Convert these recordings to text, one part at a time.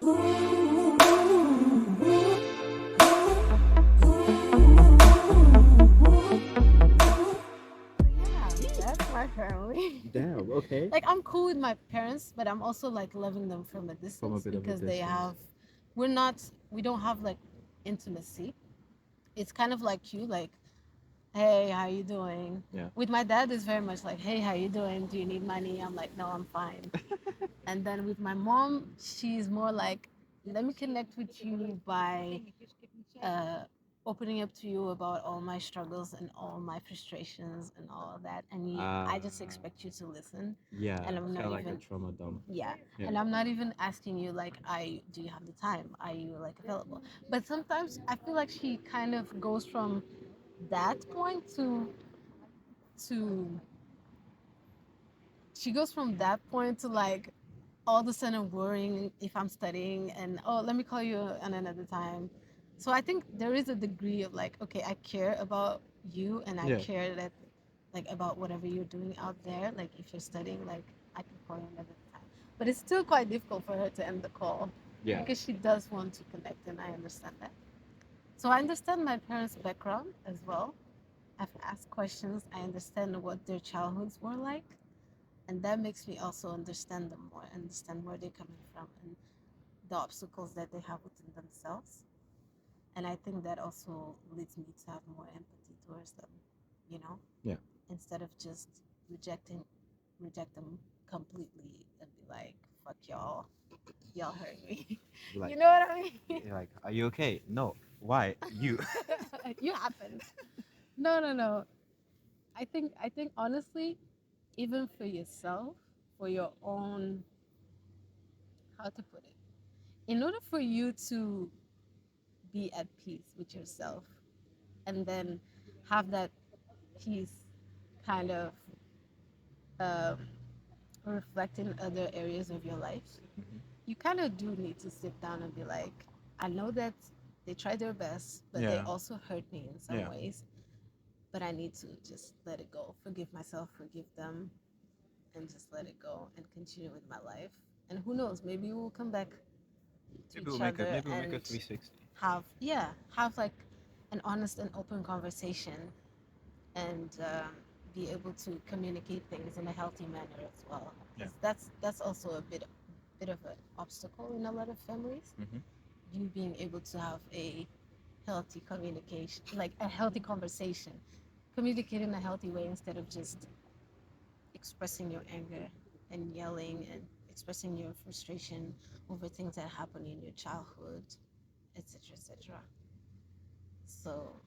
Yeah, that's my family. Damn. Okay. Like I'm cool with my parents, but I'm also like loving them from a From a distance bit of a because they distance. have we're not we don't have like intimacy. It's kind of like you, like, hey, how you doing? Yeah. With my dad is very much like, hey, how you doing? Do you need money? I'm like, no, I'm fine. And then with my mom, she's more like, let me connect with you by uh, opening up to you about all my struggles and all my frustrations and all of that. And I just Uh, expect you to listen. yeah. And I'm It's not kind of like a even, trauma dump. yeah. Yeah. And I'm not even asking you, like, do you have the time? Are you like available? But sometimes I feel like she kind of goes from that point to she goes from that point to like all of a sudden worrying if I'm studying and oh, let me call you on another time. So I think there is a degree of like, okay, I care about you and I Yeah. care that like about whatever you're doing out there. Like if you're studying, like I can call you another time. But it's still quite difficult for her to end the call Yeah. because she does want to connect and I understand that. So I understand my parents' background as well. I've asked questions. I understand what their childhoods were like and that makes me also understand them more, understand where they're coming from and the obstacles that they have within themselves. And I think that also leads me to have more empathy towards them, you know, Yeah. instead of just rejecting reject them completely and be like, fuck y'all, y'all hurt me. Like, You know what I mean? you're like, are you okay? No. Why? You. You happened. No, no, no. I think honestly, even for yourself, for your own, how to put it, in order for you to be at peace with yourself and then have that peace kind of um, reflect in other areas of your life, Mhm. you kind of do need to sit down and be like, I know that they tried their best, but they Yeah. also hurt me in some Yeah. ways. But I need to just let it go, forgive myself, forgive them, and just let it go and continue with my life. And who knows, maybe we'll come back to Maybe we'll each make a other maybe we'll make a and 360. have like an honest and open conversation and be able to communicate things in a healthy manner as well Yeah. because that's also a bit of an obstacle in a lot of families, Mm-hmm. you being able to have a healthy communication, like a healthy conversation, communicate in a healthy way instead of just expressing your anger and yelling and expressing your frustration over things that happen in your childhood, etc., etc. So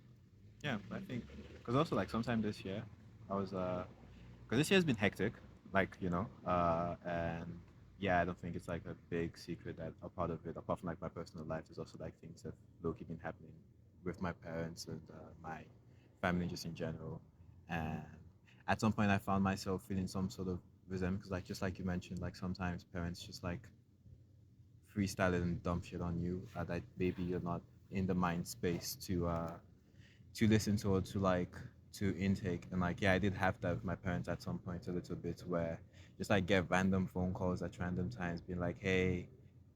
Yeah, I think because also like sometime this year, I was because this year's been hectic, like and yeah, I don't think it's like a big secret that a part of it, apart from like my personal life, is also like things that low-key been happening with my parents and my family just in general. And at some point, I found myself feeling some sort of resentment because, like, just like you mentioned, like sometimes parents just like freestyle it and dump shit on you that maybe you're not in the mind space to listen to or to like to intake. And like, yeah, I did have that with my parents at some point a little bit where just like get random phone calls at random times being like, hey,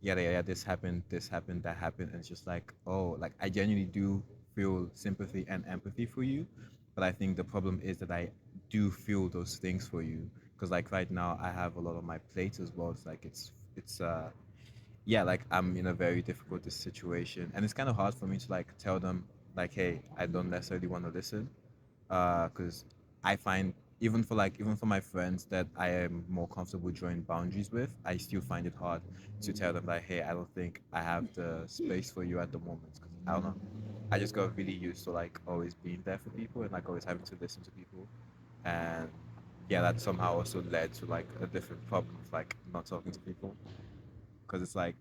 yeah, this happened, that happened. And it's just like, oh, like I genuinely do feel sympathy and empathy for you. But I think the problem is that I do feel those things for you. Because like right now I have a lot on my plate as well. It's like it's yeah, like I'm in a very difficult situation, and it's kind of hard for me to like tell them like, hey, I don't necessarily want to listen, because I find even for my friends that I am more comfortable drawing boundaries with, I still find it hard to tell them like, hey, I don't think I have the space for you at the moment, because I don't know, I just got really used to like always being there for people and like always having to listen to people, and yeah, that somehow also led to like a different problem of like not talking to people because it's like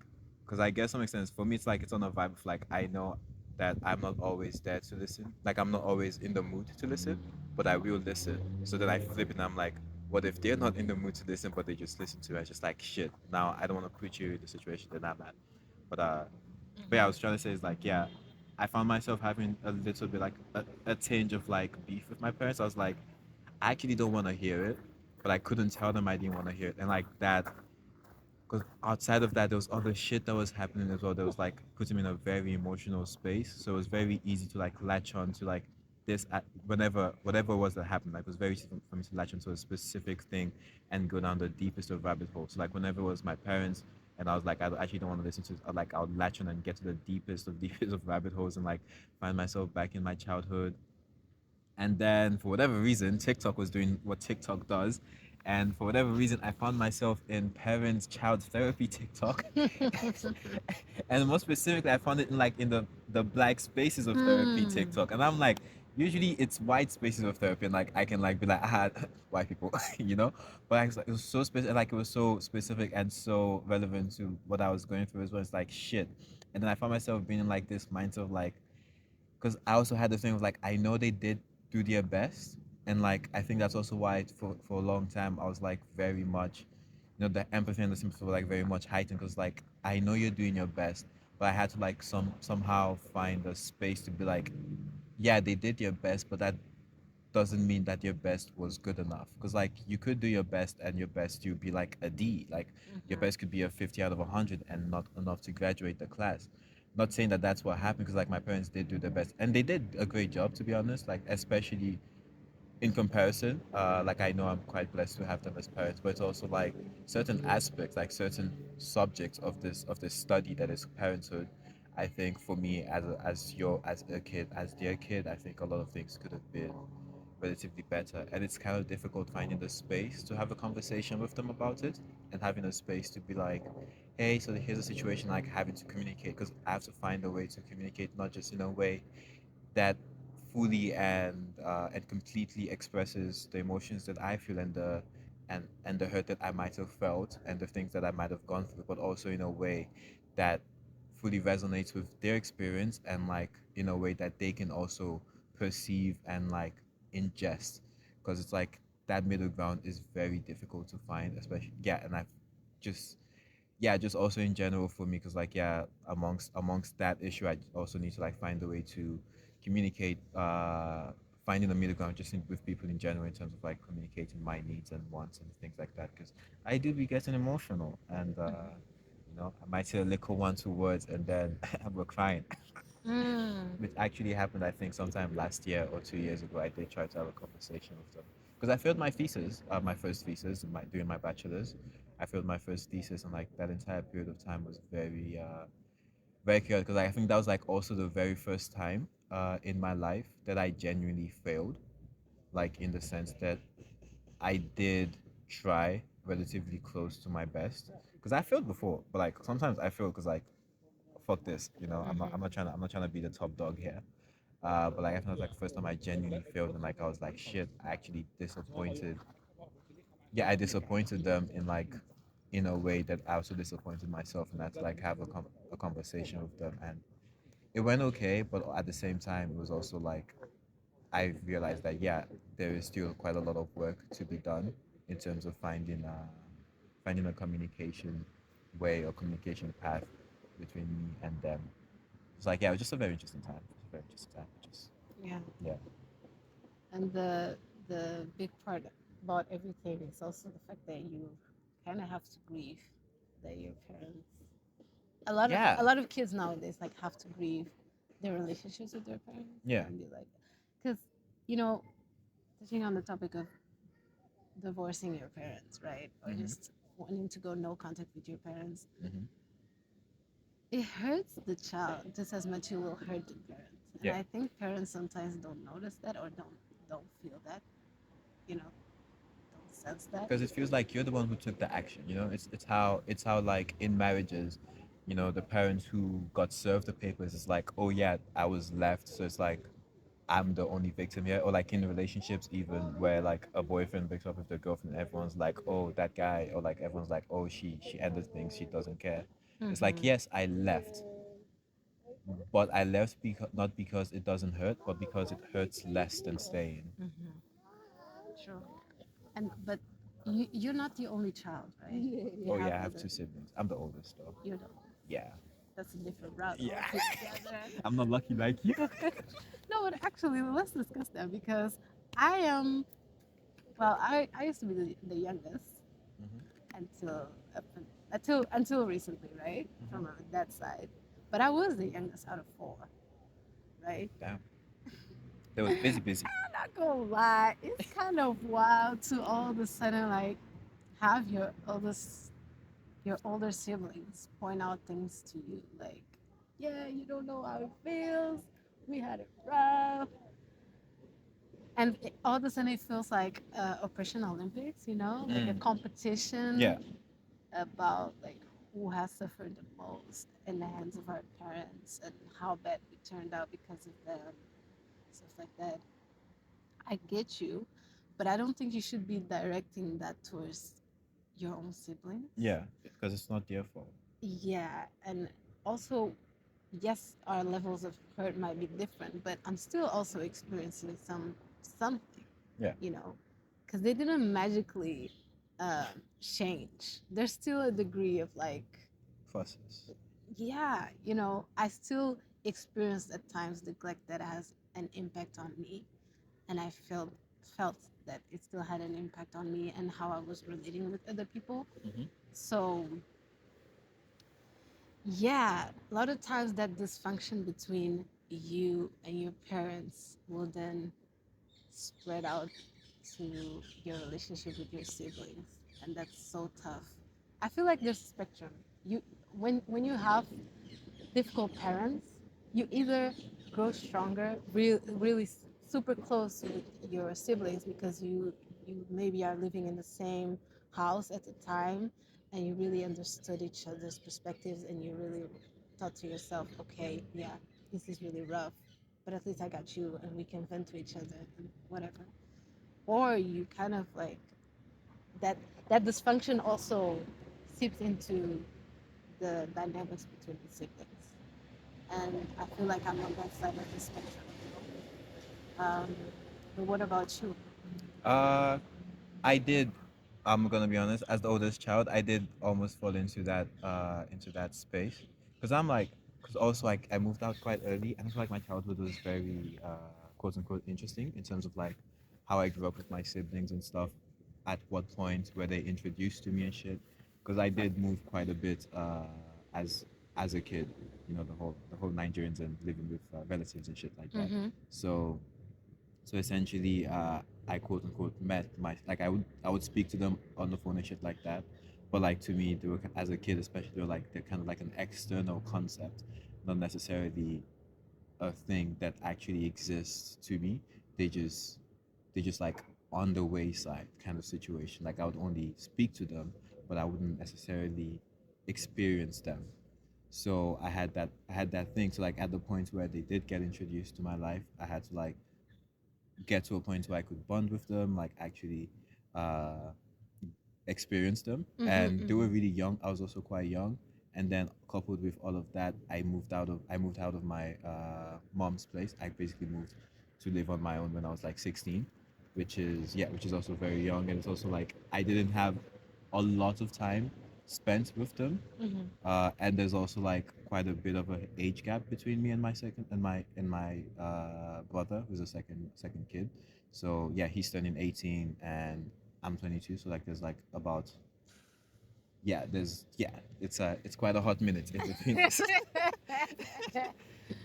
because I guess some extent for me it's like it's on a vibe of like I know that I'm not always there to listen, like I'm not always in the mood to listen, but I will listen. So then I flip it and I'm like, what if they're not in the mood to listen but they just listen to it? It's just like shit, now I don't want to put you in the situation that I'm at. but uh but yeah, I was trying to say is like, yeah, I found myself having a little bit like a tinge of like beef with my parents. I was like, I actually don't want to hear it, but I couldn't tell them I didn't want to hear it, and like that because outside of that, there was other shit that was happening as well. That was like put him in a very emotional space. So it was very easy to like latch on to like this whenever whatever it was that happened. Like it was very easy for me to latch onto a specific thing and go down the deepest of rabbit holes. So like whenever it was my parents. And I was like, I actually don't want to listen to. Like, I'll latch on and get to the deepest of deepest of rabbit holes, and like find myself back in my childhood. And then for whatever reason, TikTok was doing what TikTok does. And for whatever reason, I found myself in parent child therapy TikTok. And more specifically, I found it in like in the black spaces of therapy Hmm. TikTok. And I'm like, usually it's white spaces of therapy, and like I can like be like, ah, white people, you know. But it was so specific, like it was so specific and so relevant to what I was going through as well. It's like shit. And then I found myself being in like this mindset of like, because I also had the thing of like I know they did do their best, and like I think that's also why for a long time I was like very much, the empathy and the sympathy were like very much heightened because like I know you're doing your best, but I had to like somehow find a space to be like, yeah, they did their best, but that doesn't mean that your best was good enough. Because like you could do your best and your best you be like a D, like your Mhm. best could be a 50 out of 100 and not enough to graduate the class. Not saying that that's what happened because like my parents did do their best and they did a great job, to be honest. Like especially in comparison, like I know I'm quite blessed to have them as parents, but it's also like certain aspects, like certain subjects of this study that is parenthood. I think for me as a kid, as their kid, I think a lot of things could have been relatively better, and it's kind of difficult finding the space to have a conversation with them about it, and having a space to be like, hey, so here's a situation, like having to communicate, because I have to find a way to communicate, not just in a way that fully and completely expresses the emotions that I feel and the hurt that I might have felt and the things that I might have gone through, but also in a way that fully resonates with their experience and like in a way that they can also perceive and like ingest, because it's like that middle ground is very difficult to find, especially yeah, and I've just yeah, just also in general for me, because like yeah, amongst that issue, I also need to like find a way to communicate, finding a middle ground just with people in general in terms of like communicating my needs and wants and things like that. Because I do be getting emotional, and I might say a little one two words, and then we're crying, Mm. which actually happened. I think sometime last year or 2 years ago, I did try to have a conversation with them because I failed my thesis, my first thesis, during my bachelor's. I failed my first thesis, and like that entire period of time was very chaotic because I think that was like also the very first time in my life that I genuinely failed, like in the sense that I did try relatively close to my best because I failed before, but like sometimes I fail because like fuck this, Mhm. I'm not trying to be the top dog here. But like I think it was like the first time I genuinely failed, and like I was like shit, I actually disappointed. Yeah, I disappointed them in a way that I also disappointed myself, and I had to like have a conversation with them, and it went okay, but at the same time, it was also like I realized that yeah, there is still quite a lot of work to be done in terms of finding a communication way or communication path between me and them. It's like yeah, it was just a very interesting time. It was a very interesting time. Just Yeah. yeah, And the big part about everything is also the fact that you kind of have to grieve that your parents. A yeah, lot of kids nowadays like have to grieve their relationships with their parents yeah. and be like, because you know, touching on the topic of divorcing your parents, right, or Mm-hmm. just wanting to go no contact with your parents, Mm-hmm. it hurts the child just as much it will hurt the parents. And Yeah, I think parents sometimes don't notice that or don't feel that, you know, don't sense that. because it feels like you're the one who took the action. It's how like in marriages, the parents who got served the papers is like, oh yeah, I was left, so it's like I'm the only victim here. Or like in relationships, even where like a boyfriend breaks up with their girlfriend, everyone's like, oh that guy, or like everyone's like, oh she ended things, she doesn't care. It's like Mm-hmm. yes, I left, but I left because not because it doesn't hurt, but because it hurts less than staying. Mm-hmm. True. And but you're not the only child, right? You Oh have yeah, I have other. two siblings. I'm the oldest though. You don't. Yeah. That's a different route Yeah. altogether. I'm not lucky like you. No, but actually, let's discuss that because I am. Well, I used to be the youngest Hmm. until up, until recently, right? From that side. But I was the youngest out of four, right? Damn. They was busy, busy. I'm not gonna lie, it's kind of wild to all of a sudden like have your older siblings point out things to you like, yeah, you don't know how it feels. We had it rough. And all of a sudden it feels like Operation Olympics, like a competition. Yeah. About like who has suffered the most in the hands of our parents and how bad we turned out because of them, stuff like that. I get you, but I don't think you should be directing that towards your own siblings. Yeah, because it's not their fault. Yeah, and also, yes, our levels of hurt might be different, but I'm still also experiencing something. Yeah. Because they didn't magically change. There's still a degree of like, Fusses. yeah, I still experience at times neglect that has an impact on me, and I felt that it still had an impact on me and how I was relating with other people. So yeah, a lot of times that dysfunction between you and your parents will then spread out to your relationship with your siblings, and that's so tough. I feel like there's a spectrum. When you have difficult parents, you either grow stronger, really super close with your siblings because you maybe are living in the same house at the time, and you really understood each other's perspectives, and you really thought to yourself, okay, yeah, this is really rough, but at least I got you, and we can vent to each other and whatever. Or you kind of like that that dysfunction also seeps into the dynamics between the siblings, and I feel like I'm on that side of the spectrum. But what about you? Uh, I did. I'm gonna be honest. As the oldest child, I did almost fall into that space, because I'm like, because also like I moved out quite early, and I feel like my childhood was very quote unquote interesting in terms of like how I grew up with my siblings and stuff. At what point were they introduced to me and shit? Because I did move quite a bit as as a kid. The whole Nigerians and living with relatives and shit like that. Mm-hmm. So essentially, I quote unquote met like I would speak to them on the phone and shit like that, but like to me, they were, as a kid especially, they're kind of like an external concept, not necessarily a thing that actually exists to me. They just they just like on the wayside kind of situation. Like I would only speak to them, but I wouldn't necessarily experience them. So I had that thing. So like at the point where they did get introduced to my life, I had to like get to a point where I could bond with them, like actually uh, experience them. Mm-hmm, And they were mm-hmm. really young. I was also quite young. And then coupled with all of that, I moved out of my mom's place. I basically moved to live on my own when I was like 16, which is also very young. And it's also like I didn't have a lot of time spent with them, Mm-hmm. and there's also like quite a bit of an age gap between me and my brother, who's a second kid. So yeah, he's turning 18 and I'm 22. So like there's like about yeah, there's yeah, it's quite a hot minute in between us.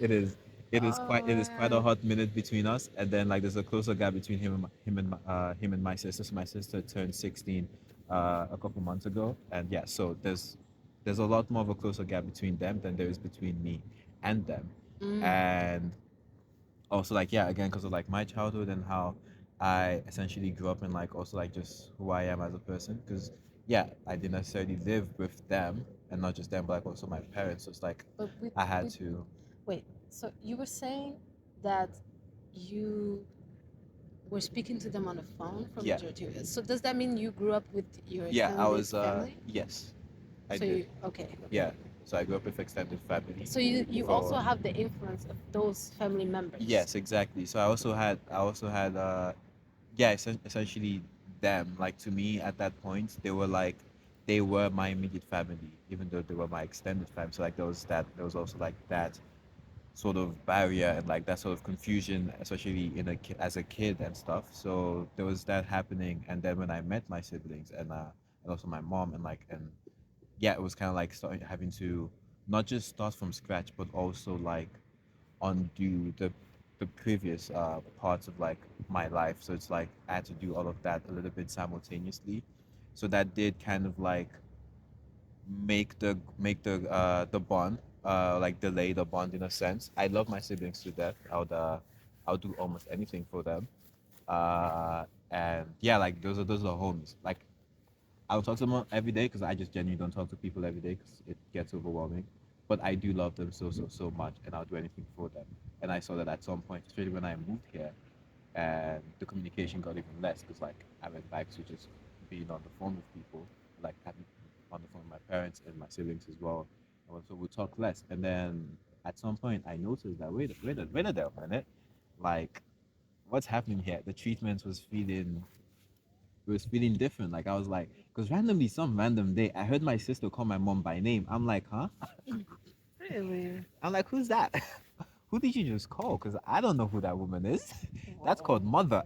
It is. Oh It is quite a man. hot minute between us, and then like there's a closer gap between him and my sister. So my sister turned 16 a couple months ago, and yeah, so there's a lot more of a closer gap between them than there is between me and them, Mm. and also like yeah, again because of like my childhood and how I essentially grew up and like also like just who I am as a person, because yeah, I didn't necessarily live with them, and not just them but like also my parents. So it's like But I had to. wait, so you were saying that you were speaking to them on the phone for Yeah. majority of it. So does that mean you grew up with your Yeah, I extended was. family? Yes, I So did. you okay? Yeah, so I grew up with extended family. So you also For have the influence of those family members. yes, exactly. So I also had yeah, essentially them. Like to me at that point, they were my immediate family, even though they were my extended family. So like there was also like that sort of barrier and like that sort of confusion, especially as a kid and stuff. So there was that happening, and then when I met my siblings and also my mom and yeah, it was kind of like starting having to not just start from scratch, but also like undo the previous parts of like my life. So it's like I had to do all of that a little bit simultaneously. So that did kind of like make the bond like delay the bond in a sense. I love my siblings to death. I'll do almost anything for them. And yeah, like those are homies. Like I don't talk to them every day because I just genuinely don't talk to people every day because it gets overwhelming. But I do love them so much, and I'll do anything for them. And I saw that at some point, especially when I moved here, and the communication got even less because like I went back to just being on the phone with people, like having on the phone with my parents and my siblings as well. And so we talk less. And then at some point, I noticed that wait a minute, like what's happening here? The treatment was feeling different. Like I was like, because randomly, some random day, I heard my sister call my mom by name. I'm like, huh? Really? I'm like, who's that? Who did you just call? Because I don't know who that woman is. That's called Whoa. mother.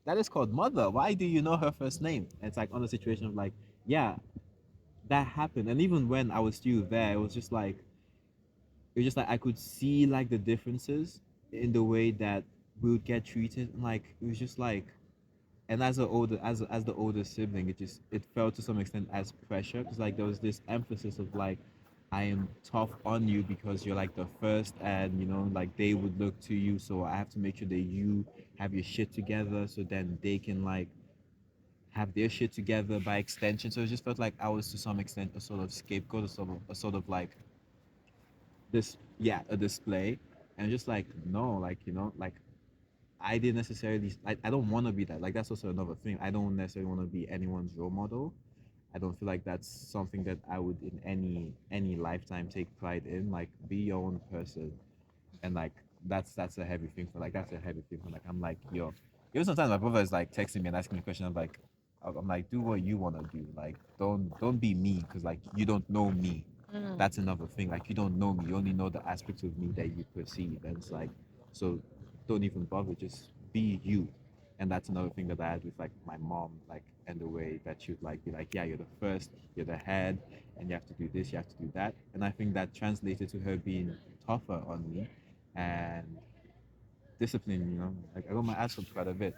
That is called mother. Why do you know her first name? And it's like on a situation of like, yeah, that happened. And even when I was still there, it was just like I could see like the differences in the way that we would get treated. And like it was just like, and as the older sibling, it felt to some extent as pressure because like there was this emphasis of like I am tough on you because you're like the first, and you know like they would look to you, so I have to make sure that you have your shit together so then they can like have their shit together by extension. So it just felt like I was to some extent a sort of scapegoat, a sort of like this, yeah, a display. And just like no, like you know like I didn't necessarily. I don't want to be that. Like that's also another thing. I don't necessarily want to be anyone's role model. I don't feel like that's something that I would in any lifetime take pride in. Like be your own person, and like that's a heavy thing for like that's a heavy thing for like I'm like yo. Even sometimes my brother is like texting me and asking me a question. I'm like do what you want to do. Like don't be me because like you don't know me. Mm. That's another thing. Like you don't know me. You only know the aspects of me that you perceive, and it's like so don't even bother. Just be you. And that's another thing that I had with like my mom, like and the way that she'd like be like, yeah, you're the first, you're the head, and you have to do this, you have to do that. And I think that translated to her being tougher on me and discipline, you know. Like I got my ass whipped quite a bit.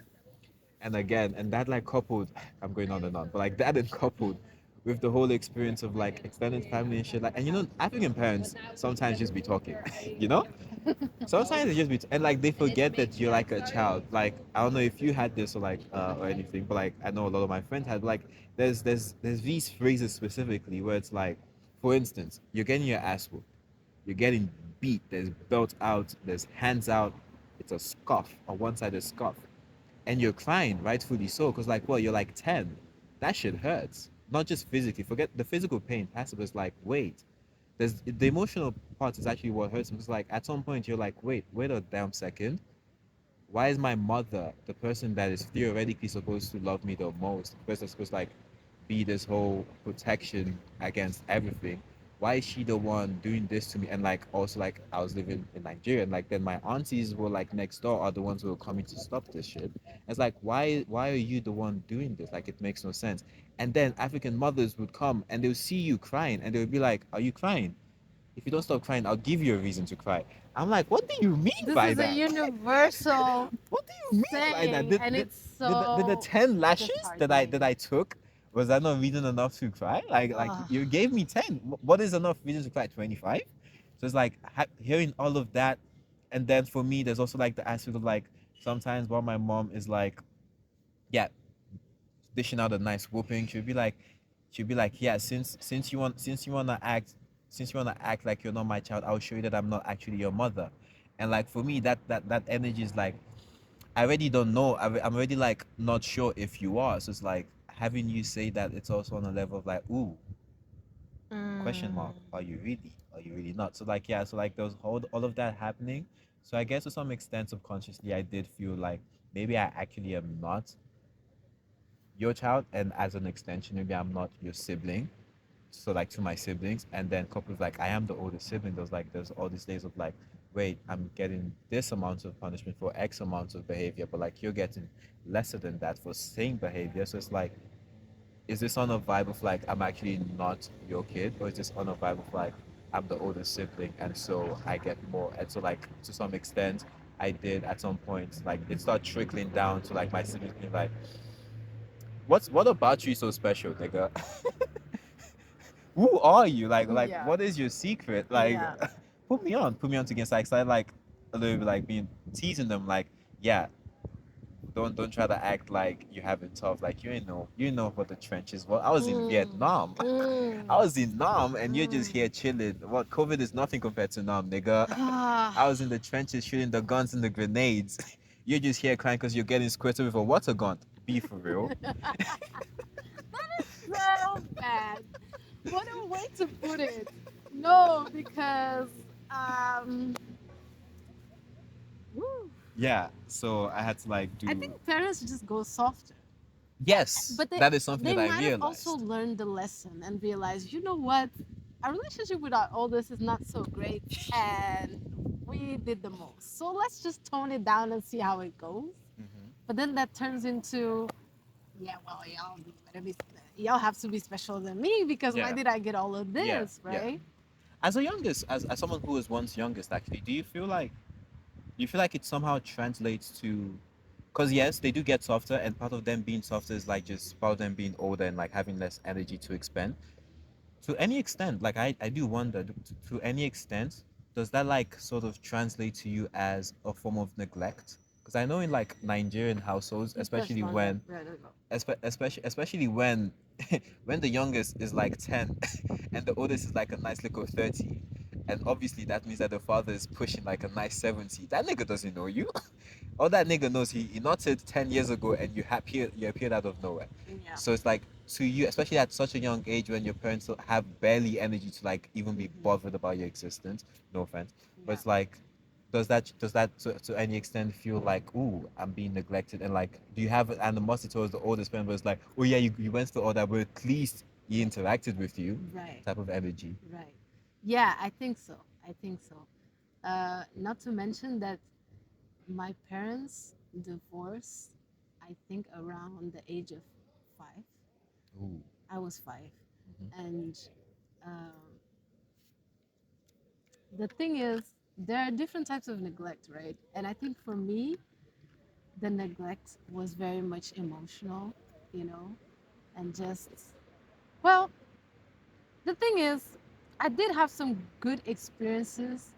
And again, and that like coupled, I'm going on and on, but like that and coupled with the whole experience of like extended family and shit. Like, and you know, African parents sometimes just be talking, you know? Sometimes they just be, and like they forget that you're like a child. Like, I don't know if you had this or anything, but like I know a lot of my friends had like, there's these phrases specifically where it's like, for instance, you're getting your ass whooped, you're getting beat, there's belt out, there's hands out, it's a scuff on one side, a scuff, and you're crying, rightfully so, because like, well, you're like 10, that shit hurts, not just physically. Forget the physical pain. Passive is like, wait, there's the emotional part is actually what hurts me. Because like at some point you're like, wait a damn second, why is my mother, the person that is theoretically supposed to love me the most, the person that's supposed to like be this whole protection against everything, why is she the one doing this to me? And like also like I was living in Nigeria, and like then my aunties were like next door are the ones who were coming to stop this shit. It's like why are you the one doing this? Like it makes no sense. And then African mothers would come and they'll see you crying and they'll be like, are you crying? If you don't stop crying, I'll give you a reason to cry. I'm like, what do you mean This by is a that? universal What do you mean by that? saying, and it's Did the so 10 lashes that disheartening. I took, was that not reason enough to cry? Like Ugh. you gave me 10. What is enough reason to cry? 25? So it's like hearing all of that, and then for me, there's also like the aspect of like sometimes while my mom is like, yeah, dishing out a nice whooping, she'll be like, yeah, since you wanna act like you're not my child, I'll show you that I'm not actually your mother. And like for me, that energy is like I already don't know. I'm already like not sure if you are. So it's like having you say that it's also on a level of like, ooh, question Mm. mark. Are you really? Are you really not? So like yeah. So like there was all of that happening. So I guess to some extent subconsciously I did feel like maybe I actually am not your child, and as an extension maybe I'm not your sibling. So like to my siblings, and then coupled with like I am the oldest sibling. There's all these days of like, wait, I'm getting this amount of punishment for X amount of behavior, but like you're getting lesser than that for same behavior. So it's like is this on a vibe of like I'm actually not your kid, or is this on a vibe of like I'm the older sibling and so I get more, and so like to some extent I did at some point like it started trickling down to like my siblings being like, what about you so special, nigga? Who are you? Like Yeah. what is your secret? Like Yeah. put me on to against like so I like a little bit like being teasing them like, yeah, don't try to act like you have it tough. Like you ain't know what the trenches. Well, I was in Mm. Vietnam. I Mm. was in Nam and you're just Mm. here chilling. What, COVID is nothing compared to Nam, nigga. I Ah. was in the trenches shooting the guns and the grenades. You're just here crying because you're getting squirted with a water gun. Be for real. So bad. What a way to put it. No, because um woo, Yeah. So I had to like I do. think parents just go softer. Yes, But they that is something they that I might have also realized. learned the lesson and realized, you know what? Our relationship with our oldest is not so great and we did the most. So let's just tone it down and see how it goes. Mm-hmm. But then that turns into, yeah, well, y'all have to be special than me because why Yeah. did I get all of Yeah. this, Yeah. right? As a youngest, as someone who was once youngest, actually, do you feel like it somehow translates to, because yes, they do get softer, and part of them being softer is like just part of them being older and like having less energy to expend. To any extent, like I do wonder, to any extent, does that like sort of translate to you as a form of neglect? Because I know in like Nigerian households, You touched especially on that. when Right, right, right. especially when when the youngest is like 10 and the oldest is like a nice little 30, and obviously that means that the father is pushing like a nice 70. That nigga doesn't know you. All that nigga knows, he nodded 10 years ago and you appeared out of nowhere. Yeah. So it's like, to you, especially at such a young age when your parents have barely energy to like even be Mhm. bothered about your existence, no offense, but Yeah. it's like, does that to any extent feel like, ooh, I'm being neglected, and like do you have an animosity towards the oldest parent where it's like, oh yeah, you went through all that, but at least he interacted with you, Right. type of energy? Right. Yeah, I think so. I think so. Not to mention that my parents divorced, I think around the age of 5. Ooh. I was 5. Mhm. And um, the thing is, there are different types of neglect, right? And I think for me, the neglect was very much emotional, you know, and just, well, the thing is, I did have some good experiences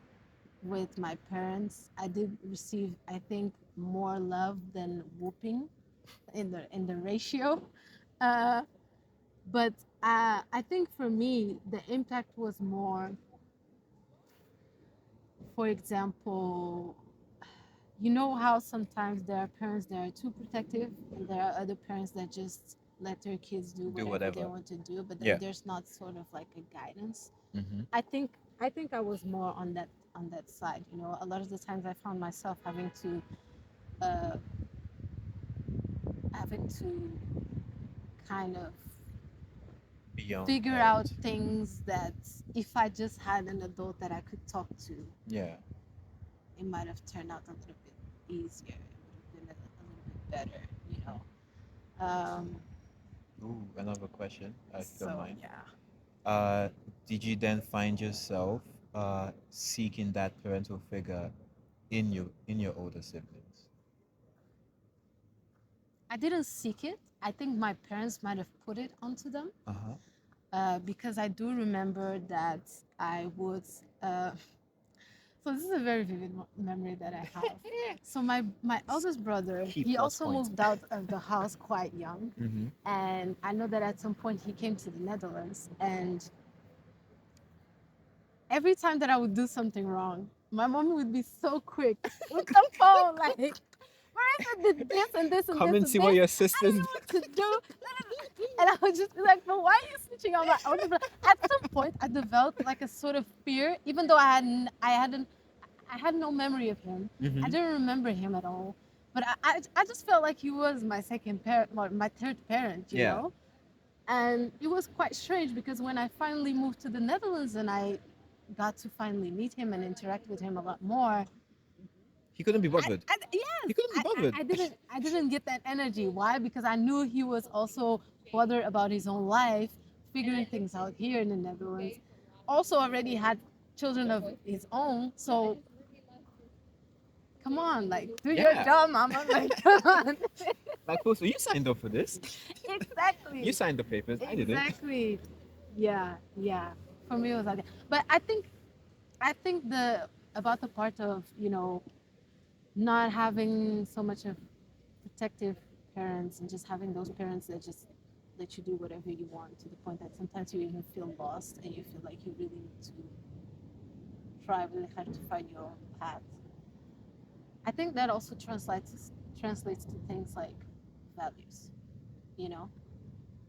with my parents. I did receive, I think, more love than whooping in the ratio. Uh, but I think for me, the impact was more, for example, you know how sometimes there are parents that are too protective and there are other parents that just let their kids do Do whatever they whatever. want to do, but then Yeah. there's not sort of like a guidance. Mm-hmm. I think I was more on that side. You know, a lot of the times I found myself uh, having to kind of Beyond figure out parent. things that if I just had an adult that I could talk to, Yeah. it might have turned out a little bit easier. It would have been a little bit better, you Mm-hmm. know. Ooh, another question, if you don't So mind. yeah, Uh, did you then find yourself seeking that parental figure in your older siblings? I didn't seek it. I think my parents might have put it onto them Uh-huh. because I do remember that I would. So this is a very vivid memory that I have. So my eldest brother, Key he plus also point. moved out of the house quite young, Mm-hmm. and I know that at some point he came to the Netherlands, and every time that I would do something wrong, my mom would be so quick with the phone, like, Marisa did this and this and Come this and and see what this. your I don't sister's. know what to do. And I would just be like, but why are you snitching on my older brother? At some point, I developed like a sort of fear, even though I had no memory of him. I Mm-hmm. didn't remember him at all. But I just felt like he was my second parent, or my third parent, you Yeah. know? And it was quite strange because when I finally moved to the Netherlands and I got to finally meet him and interact with him a lot more, He couldn't be bothered. yes, He couldn't be bothered. I didn't get that energy. Why? Because I knew he was also bother about his own life, figuring things out here in the Netherlands. Also, already had children of his own. So, come on, like, do your Yeah. job, mama. Like, come on. Like, also, you signed up for this. Exactly. You signed the papers. I didn't. Exactly. Yeah, yeah. For me, it was like that. But I think the about the part of not having so much of protective parents and just having those parents that just let you do whatever you want to the point that sometimes you even feel lost and you feel like you really need to try really hard to find your own path. I think that also translates to things like values. You know,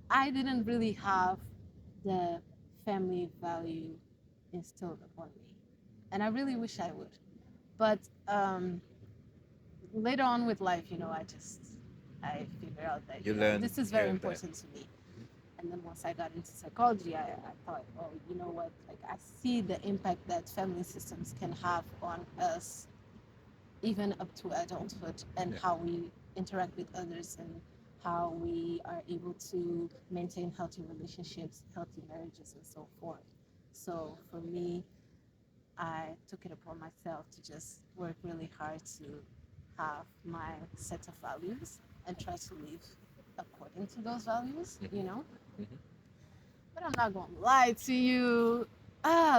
I didn't really have the family value instilled upon me, and I really wish I would. But later on with life, I figured out that You learn this is here very and there. important to me. And then once I got into psychology, I thought, oh, you know what? Like I see the impact that family systems can have on us, even up to adulthood, and Yeah. how we interact with others and how we are able to maintain healthy relationships, healthy marriages, and so forth. So for me, I took it upon myself to just work really hard to have my set of values and try to live according to those values. Mhm. But I'm not gonna lie to you.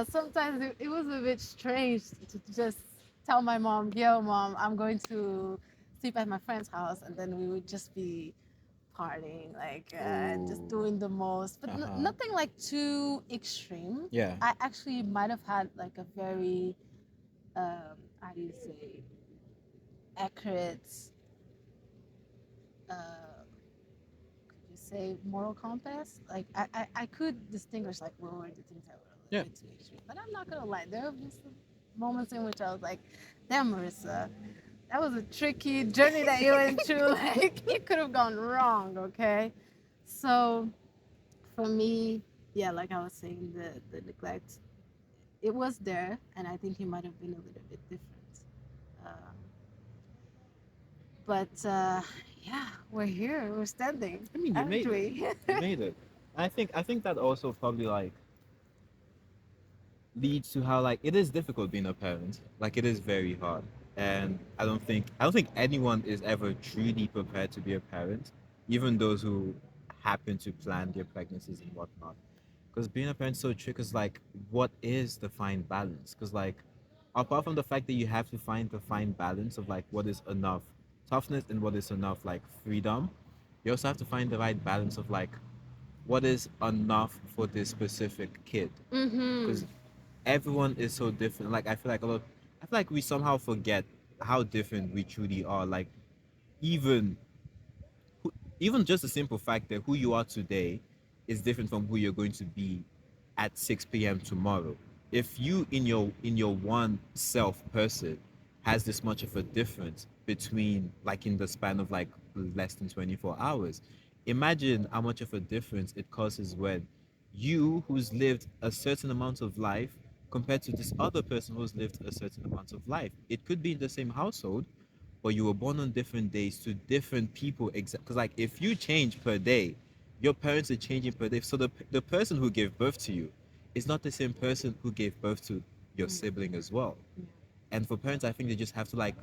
Sometimes it was a bit strange to just tell my mom, yo, mom, I'm going to sleep at my friend's house, and then we would just be partying, like just Ooh. doing the most, but nothing like too extreme. Yeah. I actually might have had like a very, how do you say, accurate, you say moral compass. Like I could distinguish like what were the things that were a little Yeah. bit too extreme. But I'm not gonna lie, there have been some moments in which I was like, damn Marissa, that was a tricky journey that you went through. Like it could have gone wrong, okay? So for me, yeah, like I was saying, the neglect, it was there, and I think it might have been a little bit different. Um, but yeah, we're here, we're standing, I mean, you aren't made it. we? You made it. I think that also probably like leads to how like it is difficult being a parent. Like it is very hard. And I don't think anyone is ever truly prepared to be a parent, even those who happen to plan their pregnancies and whatnot. Because being a parent is so tricky. Because like, what is the fine balance? Because like, apart from the fact that you have to find the fine balance of like what is enough toughness and what is enough like freedom, you also have to find the right balance of like what is enough for this specific kid. Mm-hmm. Because everyone is so different. Like I feel like we somehow forget how different we truly are. Like even even just the simple fact that who you are today is different from who you're going to be at 6 p.m. tomorrow. If you in your one self person has this much of a difference between like in the span of like less than 24 hours, imagine how much of a difference it causes when you who's lived a certain amount of life compared to this other person who's lived a certain amount of life. It could be in the same household, but you were born on different days to different people. Because like if you change per day, your parents are changing per day. So the person who gave birth to you is not the same person who gave birth to your sibling as well. And for parents, I think they just have to like,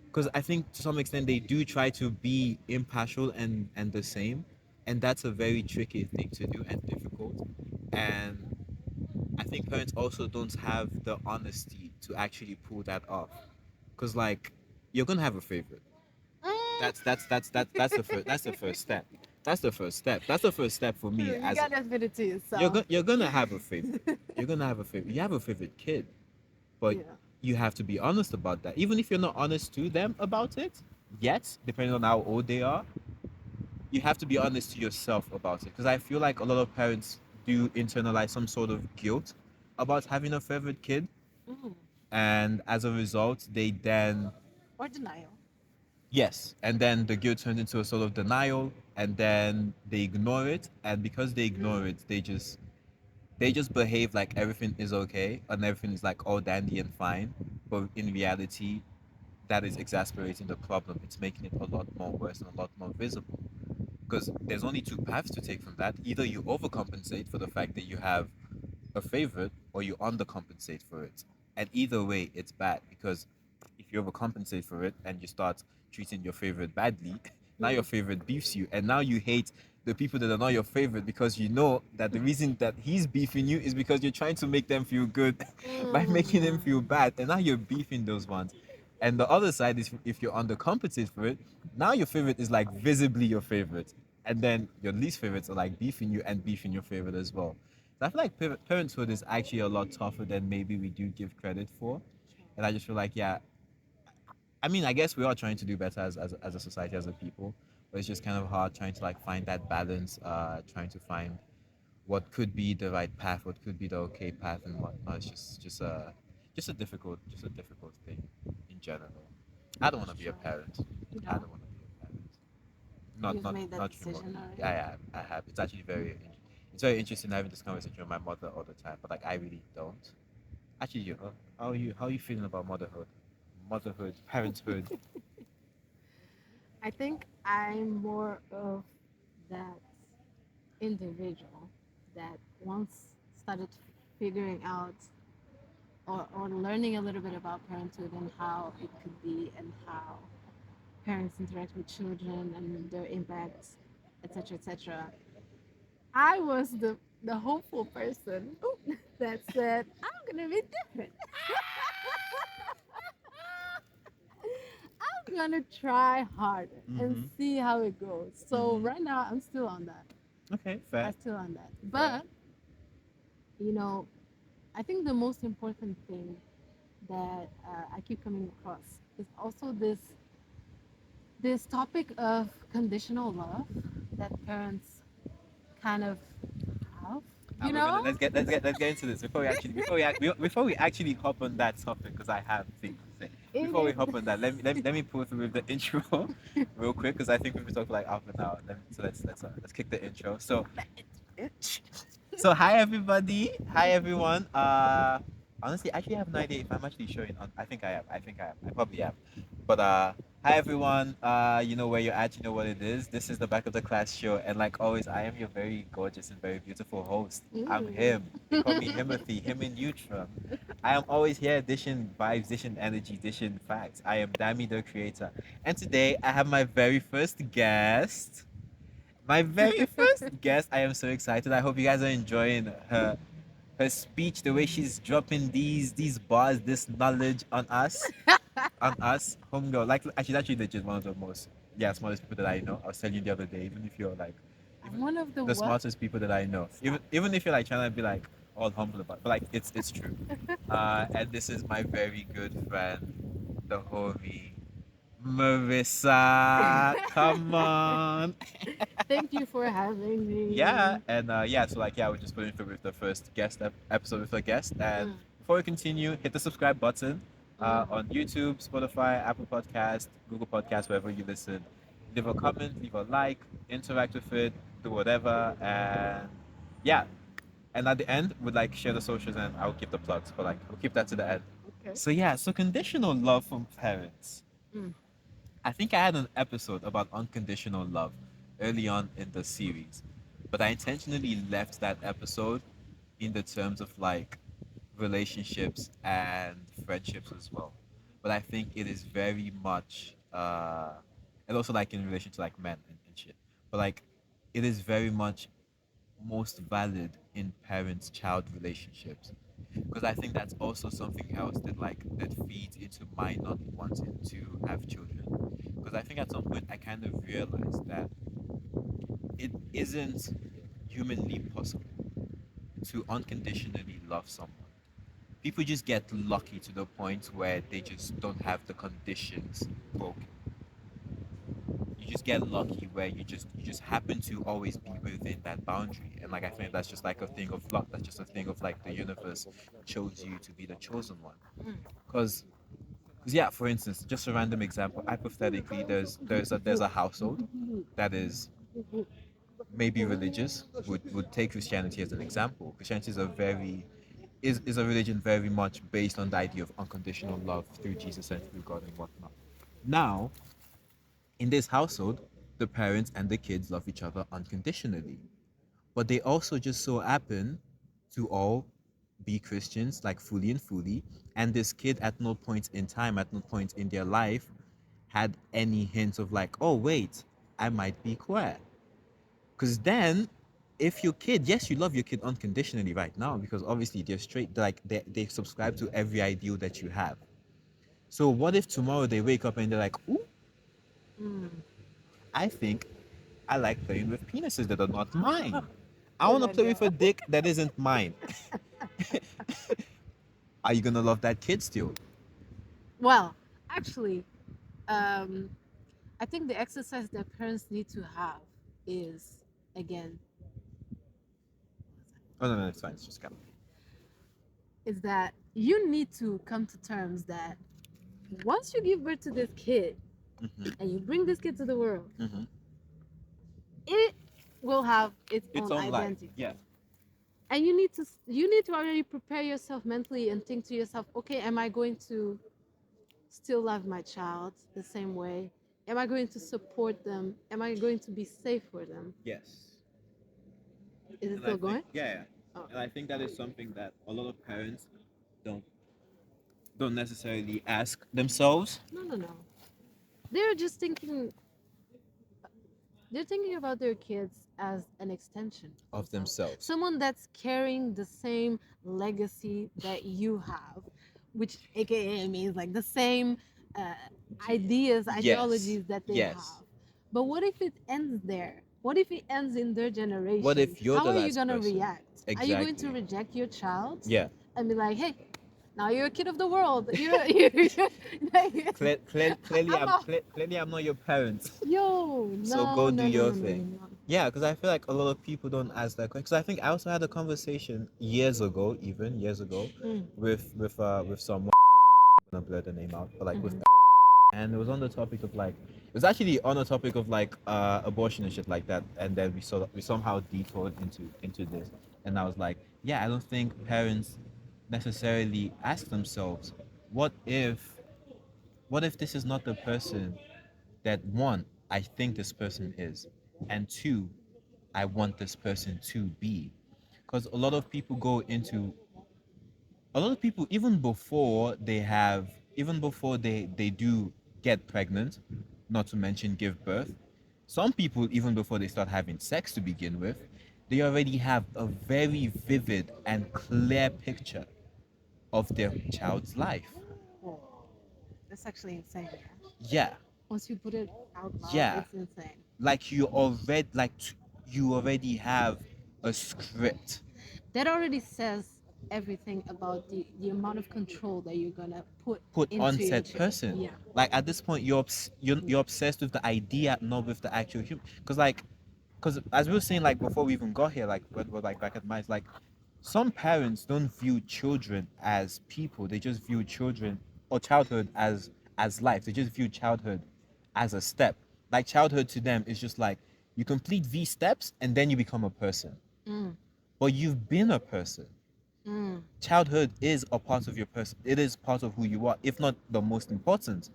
because I think to some extent they do try to be impartial and the same, and that's a very tricky thing to do and difficult. And I think parents also don't have the honesty to actually pull that off, because like you're gonna have a favorite. That's the first step. That's the first step. That's the first step for me. True, you As gotta admit it to you're yourself. gonna you're gonna have a favorite. You're gonna have a favorite. You have a favorite kid, but Yeah. you have to be honest about that. Even if you're not honest to them about it yet, depending on how old they are, you have to be honest to yourself about it. Because I feel like a lot of parents do internalize some sort of guilt about having a favorite kid, Mm. and as a result, they then Or denial. yes, and then the guilt turns into a sort of denial, and then they ignore it, and because they ignore it, they just behave like everything is okay and everything is like all dandy and fine, but in reality, that is exasperating the problem. It's making it a lot more worse and a lot more visible. because there's only two paths to take from that. Either you overcompensate for the fact that you have a favorite, or you undercompensate for it. And either way, it's bad, because if you overcompensate for it and you start treating your favorite badly, now your favorite beefs you, and now you hate the people that are not your favorite, because you know that the reason that he's beefing you is because you're trying to make them feel good by making them feel bad, and now you're beefing those ones. And the other side is, if you're undercompensated for it, now your favorite is like visibly your favorite, and then your least favorites are like beefing you and beefing your favorite as well. So I feel like parenthood is actually a lot tougher than maybe we do give credit for. And I just feel like, yeah, I mean, I guess we are trying to do better as a society, as a people, but it's just kind of hard trying to like find that balance, trying to find what could be the right path, what could be the okay path, and whatnot. It's just a difficult thing in general. I don't want to be a parent. You I know, don't want to be a parent. you've made that Not decision remotely. already. I have. It's actually it's very interesting having this conversation with my mother all the time, but like I really don't. Actually, how are you feeling about motherhood, parenthood? I think I'm more of that individual that once started figuring out or learning a little bit about parenthood and how it could be and how parents interact with children and their impacts, etc., etc. I was the hopeful person that said, I'm gonna be different. I'm gonna try harder and Mm-hmm. see how it goes. So Mm-hmm. right now I'm still on that. Okay, I'm fair. still on that. Fair. But you know, I think the most important thing that I keep coming across is also this topic of conditional love that parents kind of have. Ah, You wait a know, minute. Let's get into this before we actually hop on that topic, because I have things to say. it Before we is. hop on that, let me pull through with the intro real quick, because I think we've been talking for like half an hour. So let's kick the intro. So hi everybody, hi everyone. Honestly, actually, I have no idea if I'm actually showing on. I think I am. I think I am. I probably am. But hi everyone. You know where you're at. You know what it is. This is the Back of the Class show, and like always, I am your very gorgeous and very beautiful host. I'm Mm. him. They call me Himothy. Him in Neutron. I am always here, dishing vibes, dishing energy, dishing facts. I am Dami the creator, and today I have my very first guest. My very first guest. I am so excited. I hope you guys are enjoying her speech, the way she's dropping these bars, this knowledge on us, homegirl. Like she's actually legit one of the most smartest people that I know. I was telling you the other day, even if you're like I'm even one of the the what? smartest people that I know. Stop. Even if you're like trying to be like all humble about, but like it's true. And this is my very good friend, the homie Marisa. Come on. Thank you for having Yeah, me. and so like we're just putting through with the first episode with a guest. And Mm, before we continue, hit the subscribe button mm. on YouTube, Spotify, Apple Podcast, Google Podcast, wherever you listen. Leave a comment, leave a like, interact with it, do whatever, and yeah. And at the end, we'd like share the socials, and I'll keep the plugs, but like we'll keep that to the end. Okay. So yeah, so conditional love from parents. Mm. I think I had an episode about unconditional love early on in the series, but I intentionally left that episode in the terms of like relationships and friendships as well. But I think it is very much, and also like in relation to like men and shit. But like, it is very much most valid in parents-child relationships, because I think that's also something else that feeds into my not wanting to have children. Because I think at some point I kind of realized that it isn't humanly possible to unconditionally love someone. People just get lucky to the point where they just don't have the conditions broken. You just get lucky where you just happen to always be within that boundary. And like I think that's just like a thing of luck. That's just a thing of like the universe chose you to be the chosen one. Because yeah, for instance, just a random example, hypothetically, there's a household that is maybe religious, would take Christianity as an example. Christianity is a very is a religion very much based on the idea of unconditional love through Jesus and through God and whatnot. Now, in this household, the parents and the kids love each other unconditionally. But they also just so happen to all be Christians, like fully and fully. And this kid at no point in time, at no point in their life, had any hint of like, oh wait, I might be queer. Because then, if your kid, yes, you love your kid unconditionally right now, because obviously they're straight, like they subscribe to every ideal that you have. So what if tomorrow they wake up and they're like, ooh, Mm. I think I like playing with penises that are not mine. I Good want to play with a idea. dick that isn't mine. Are you gonna love that kid still? Well, actually, um, I think the exercise that parents need to have is, again, Oh no, no, it's fine. It's just kind is that you need to come to terms that once you give birth to this kid of. and you bring this kid to the world, Mm-hmm. it will have its Its own own life. identity. Yeah. And you need to already prepare yourself mentally and think to yourself, okay, am I going to still love my child the same way? Am I going to support them? Am I going to be safe for them? Yes. Is it And I still think going? yeah, yeah. Oh, And I think that is something that a lot of parents don't don't necessarily ask themselves. no, no, no. They're just thinking, they're thinking about their kids as an extension Of themselves. themselves. Someone that's carrying the same legacy that you have, which AKA means like the same uh, ideas, Yes. ideologies that they Yes. have. But what if it ends there? What if it ends in their generation? What if you're How the are you last gonna person? react? Are you going to Exactly. reject your child Yeah. and be like, "Hey, now you're a kid of the world. You're like, Clearly, I'm a clearly I'm not your parent. yo, So no, go do no, no, your no, no, no, thing. no. Yeah, because I feel like a lot of people don't ask that question. Because I think I also had a conversation years ago, even years ago, Mm, with someone. I'm gonna blur the name out, but like with, mhm. and it was on the topic of like, it was actually on the topic of like abortion and shit like that. And then we somehow detoured into this, and I was like, yeah, I don't think parents necessarily ask themselves, what if what if this is not the person that one, I think this person is, and two, I want this person to be. Because a lot of people, even before they do get pregnant, not to mention give birth, some people, even before they start having sex to begin with, they already have a very vivid and clear picture of their child's life. Whoa, that's actually insane. Yeah. Yeah, Once you put it out loud, yeah. it's insane. Like you already have a script That already says everything about the amount of control that you're gonna put put on into your said child. person. Yeah. Like at this point, you're obsessed with the idea, not with the actual human. Because as we were saying, like before we even got here, like when we're like back at mine, like some parents don't view children as people. They just view children or childhood as life. They just view childhood as a step. Like childhood to them is just like you complete these steps and then you become a person. Mm, But you've been a person. mm. Childhood is a part of your person. It is part of who you are, if not the most important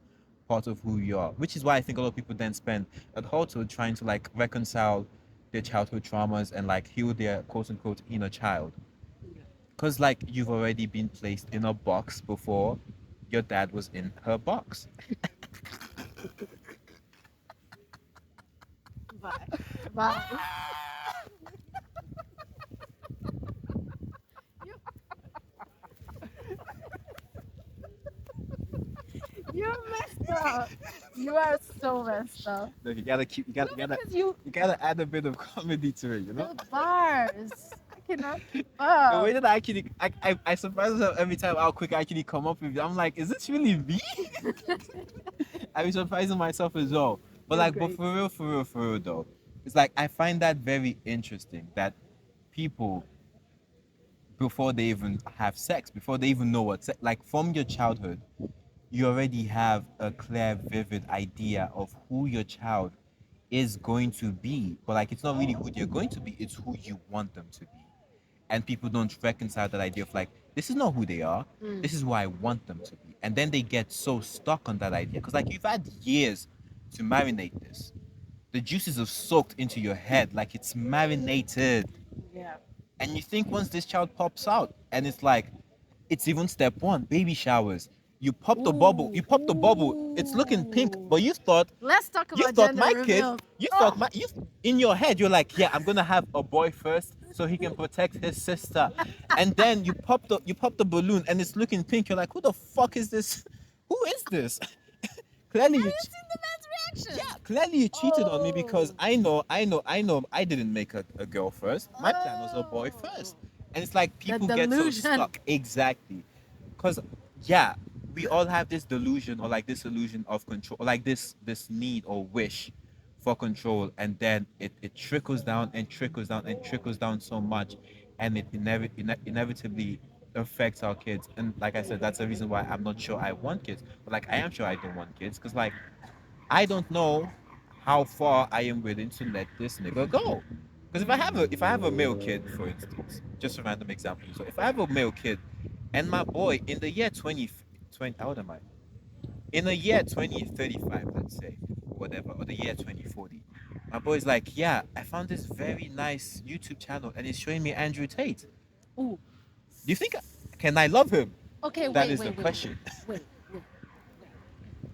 part of who you are. Which is why I think a lot of people then spend adulthood trying to like reconcile their childhood traumas and like heal their quote unquote inner child. Because like you've already been placed in a box before your dad was in her box. Bye. Bye. You, you're messed up. You are so messed up. Look, you gotta keep No, because you you gotta add a bit of comedy to it, you know? the bars. I cannot keep The way up. that I surprise myself every time how quick I actually come up with it. I'm like, is this really me? I be surprising myself as well. But You're like, but great. for real though, it's like I find that very interesting that people before they even have sex, before they even know what sex, like from your childhood, you already have a clear, vivid idea of who your child is going to be. But like, it's not really who they're going to be; it's who you want them to be. And people don't reconcile that idea of like, this is not who they are. Mm. This is who I want them to be. And then they get so stuck on that idea because like you've had years to marinate this. the juices are soaked into your head, like it's marinated. Yeah. And you think once this child pops out, and it's like, it's even step one, baby showers. Ooh, You pop the bubble, it's looking pink, ooh. but Let's talk you about thought gender my kid, reveals. you thought Oh, my, you, in your head, you're like, yeah, I'm gonna have a boy first so he can protect his sister. And then you pop the balloon and it's looking pink. You're like, who the fuck is this? Who is this? Clearly have you you seen the man's yeah, reaction? clearly you cheated on me because Oh, I know I didn't make a girl first. My plan was a boy oh. first. And it's like The people get so delusion. stuck. Exactly. Because yeah, we all have this delusion or like this illusion of control, or like this need or wish for control, and then it trickles down and trickles down and trickles down so much, and it inevitably affects our kids. And like I said, that's the reason why I'm not sure I want kids. But like I am sure I don't want kids because like I don't know how far I am willing to let this nigga go. Because if I have a male kid, for instance, just a random example. So if I have a male kid and my boy in the year 20 how old am I? In the year 2035, let's say, or whatever, or the year 2040, my boy's like, yeah, I found this very nice YouTube channel and it's showing me Andrew Tate. Ooh. Do you think, can I love him? Okay, That wait, is the wait, wait, question. wait, wait, wait.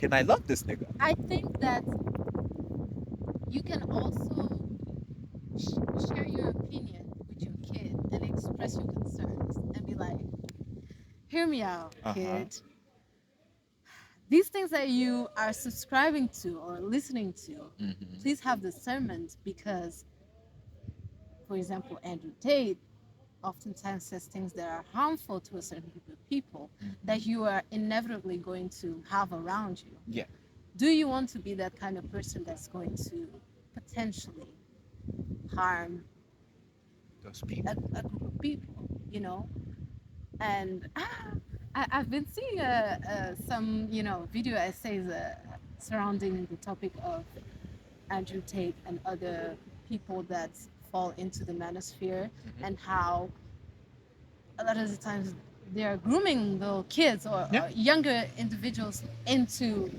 Can I love this nigga? I think that you can also share your opinion with your kid and express your concerns and be like, hear me out, Uh huh. kid. These things that you are subscribing to or listening to, Mm-hmm. please have discernment because, for example, Andrew Tate oftentimes says things that are harmful to a certain group of people that you are inevitably going to have around you. Yeah. Do you want to be that kind of person that's going to potentially harm Those people. a group of people, you know? And I've been seeing some, video essays surrounding the topic of Andrew Tate and other people that fall into the manosphere and how a lot of the times they're grooming little kids Yeah. or younger individuals into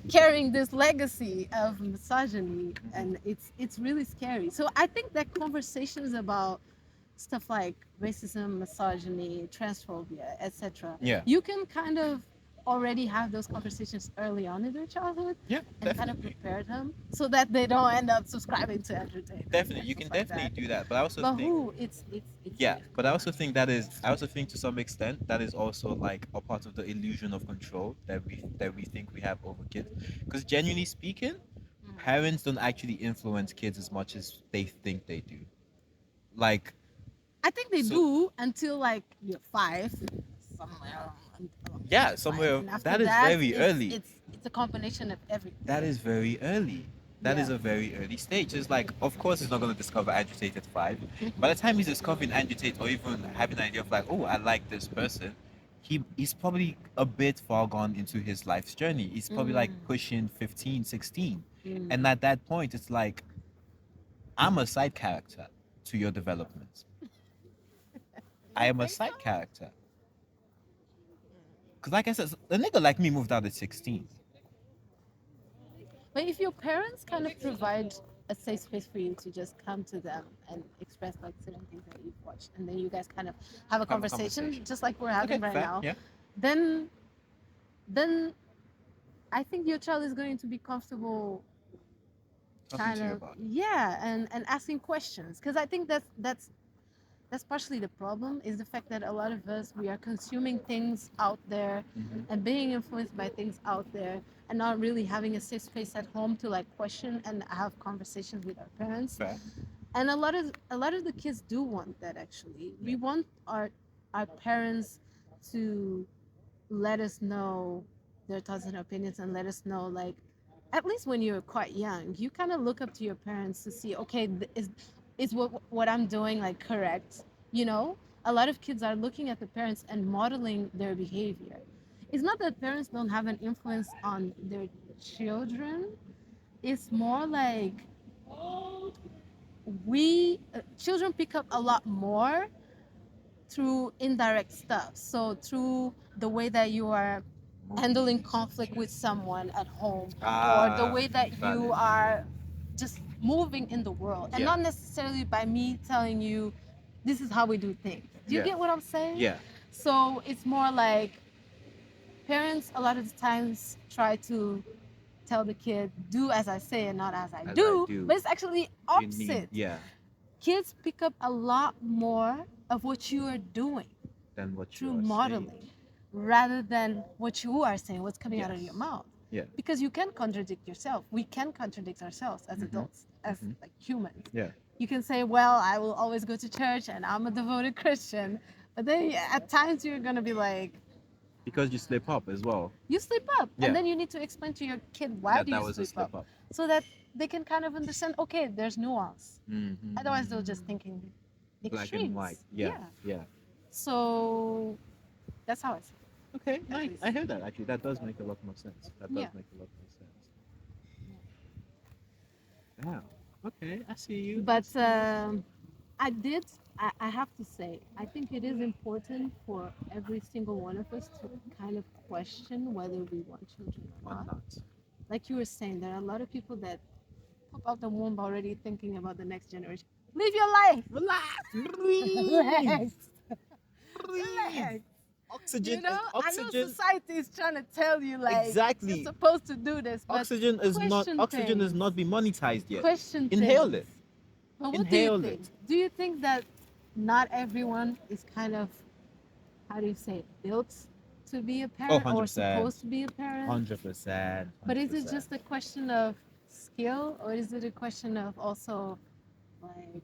carrying this legacy of misogyny, and it's really scary. So I think that conversations about stuff like racism, misogyny, transphobia, etc., Yeah. you can kind of already have those conversations early on in their childhood Yeah, and kind of definitely. prepare them so that they don't end up subscribing to entertainment Definitely. and You stuff can like definitely that. do that. But I also But think who it's yeah, but difficult. I also think to some extent that is also like a part of the illusion of control that we think we have over kids. Because genuinely speaking, parents don't actually influence kids as much as they think they do. Like I think they so do until like you're 5, somewhere along the age yeah, of 5, somewhere and after that is that, very early. it's a combination of everything. That is very early. That is Yeah. a very early stage. It's like, of course, he's not going to discover agitate at 5. By the time he's discovering agitate or even having an idea of like, oh, I like this person, he's probably a bit far gone into his life's journey. He's probably like pushing 15, 16. And at that point, it's like, I'm a side character to your development. I You am a think so? side character. Because, like I said, a nigga like me moved out at 16. But if your parents kind of provide a safe space for you to just come to them and express like certain things that you've watched, and then you guys kind of have a Have a conversation, conversation. just like we're Okay, having right fair. now, Yeah. then then I think your child is going to be comfortable Talking kind to you of, about it. yeah, and asking questions, because I think that's partially the problem, is the fact that a lot of us, we are consuming things out there and being influenced by things out there and not really having a safe space at home to like question and have conversations with our parents. Fair. And a lot of the kids do want that. Actually, we Yeah. want our parents to let us know their thoughts and opinions, and let us know, like, at least when you're quite young, you kind of look up to your parents to see, okay, is what I'm doing like correct? You know, a lot of kids are looking at the parents and modeling their behavior. It's not that parents don't have an influence on their children. It's more like we children pick up a lot more through indirect stuff. So through the way that you are handling conflict with someone at home, or the Ah, way that you valid. are just moving in the world, and Yeah. not necessarily by me telling you this is how we do things. Do you Yeah. get what I'm saying? Yeah. So it's more like parents a lot of the times try to tell the kid do as I say and not as I As I do, do. but it's actually You need. opposite. Yeah. Kids pick up a lot more of what you are doing Than what you through are saying. modeling rather than what you are saying, what's coming out of Yes. your mouth. Yeah. Because you can contradict yourself. We can contradict ourselves as Mhm. adults, as Mhm. like humans. Yeah. You can say, well, I will always go to church and I'm a devoted Christian. But then at times you're going to be like, Because you slip up as well. you sleep up. Yeah. And then you need to explain to your kid why That do you was a sleep slip up? up. So that they can kind of understand, okay, there's nuance. Mm-hmm. Otherwise, they'll just thinking Black and white. extremes. Yeah. Yeah. So that's how I see it. Okay. At Nice. least. I heard that actually. That does make a lot more sense. That does Yeah. make a lot more sense. Yeah. Okay. I see you. But I have to say, I think it is important for every single one of us to kind of question whether we want children or Or not. not. Like you were saying, there are a lot of people that pop out the womb already thinking about the next generation. Live your life. Relax. Relax. Breathe. Relax. Oxygen You know, is I know oxygen. society is trying to tell you like you're Exactly. supposed to do this, but Oxygen is not. question Oxygen is things. not been monetized yet. Question Inhale things. it. But what do you Inhale think? it. Do you think that not everyone is kind of, how do you say it, built to be a Oh, parent or 100%. supposed to be a parent? 100%. But is it just a question of skill or is it a question of also like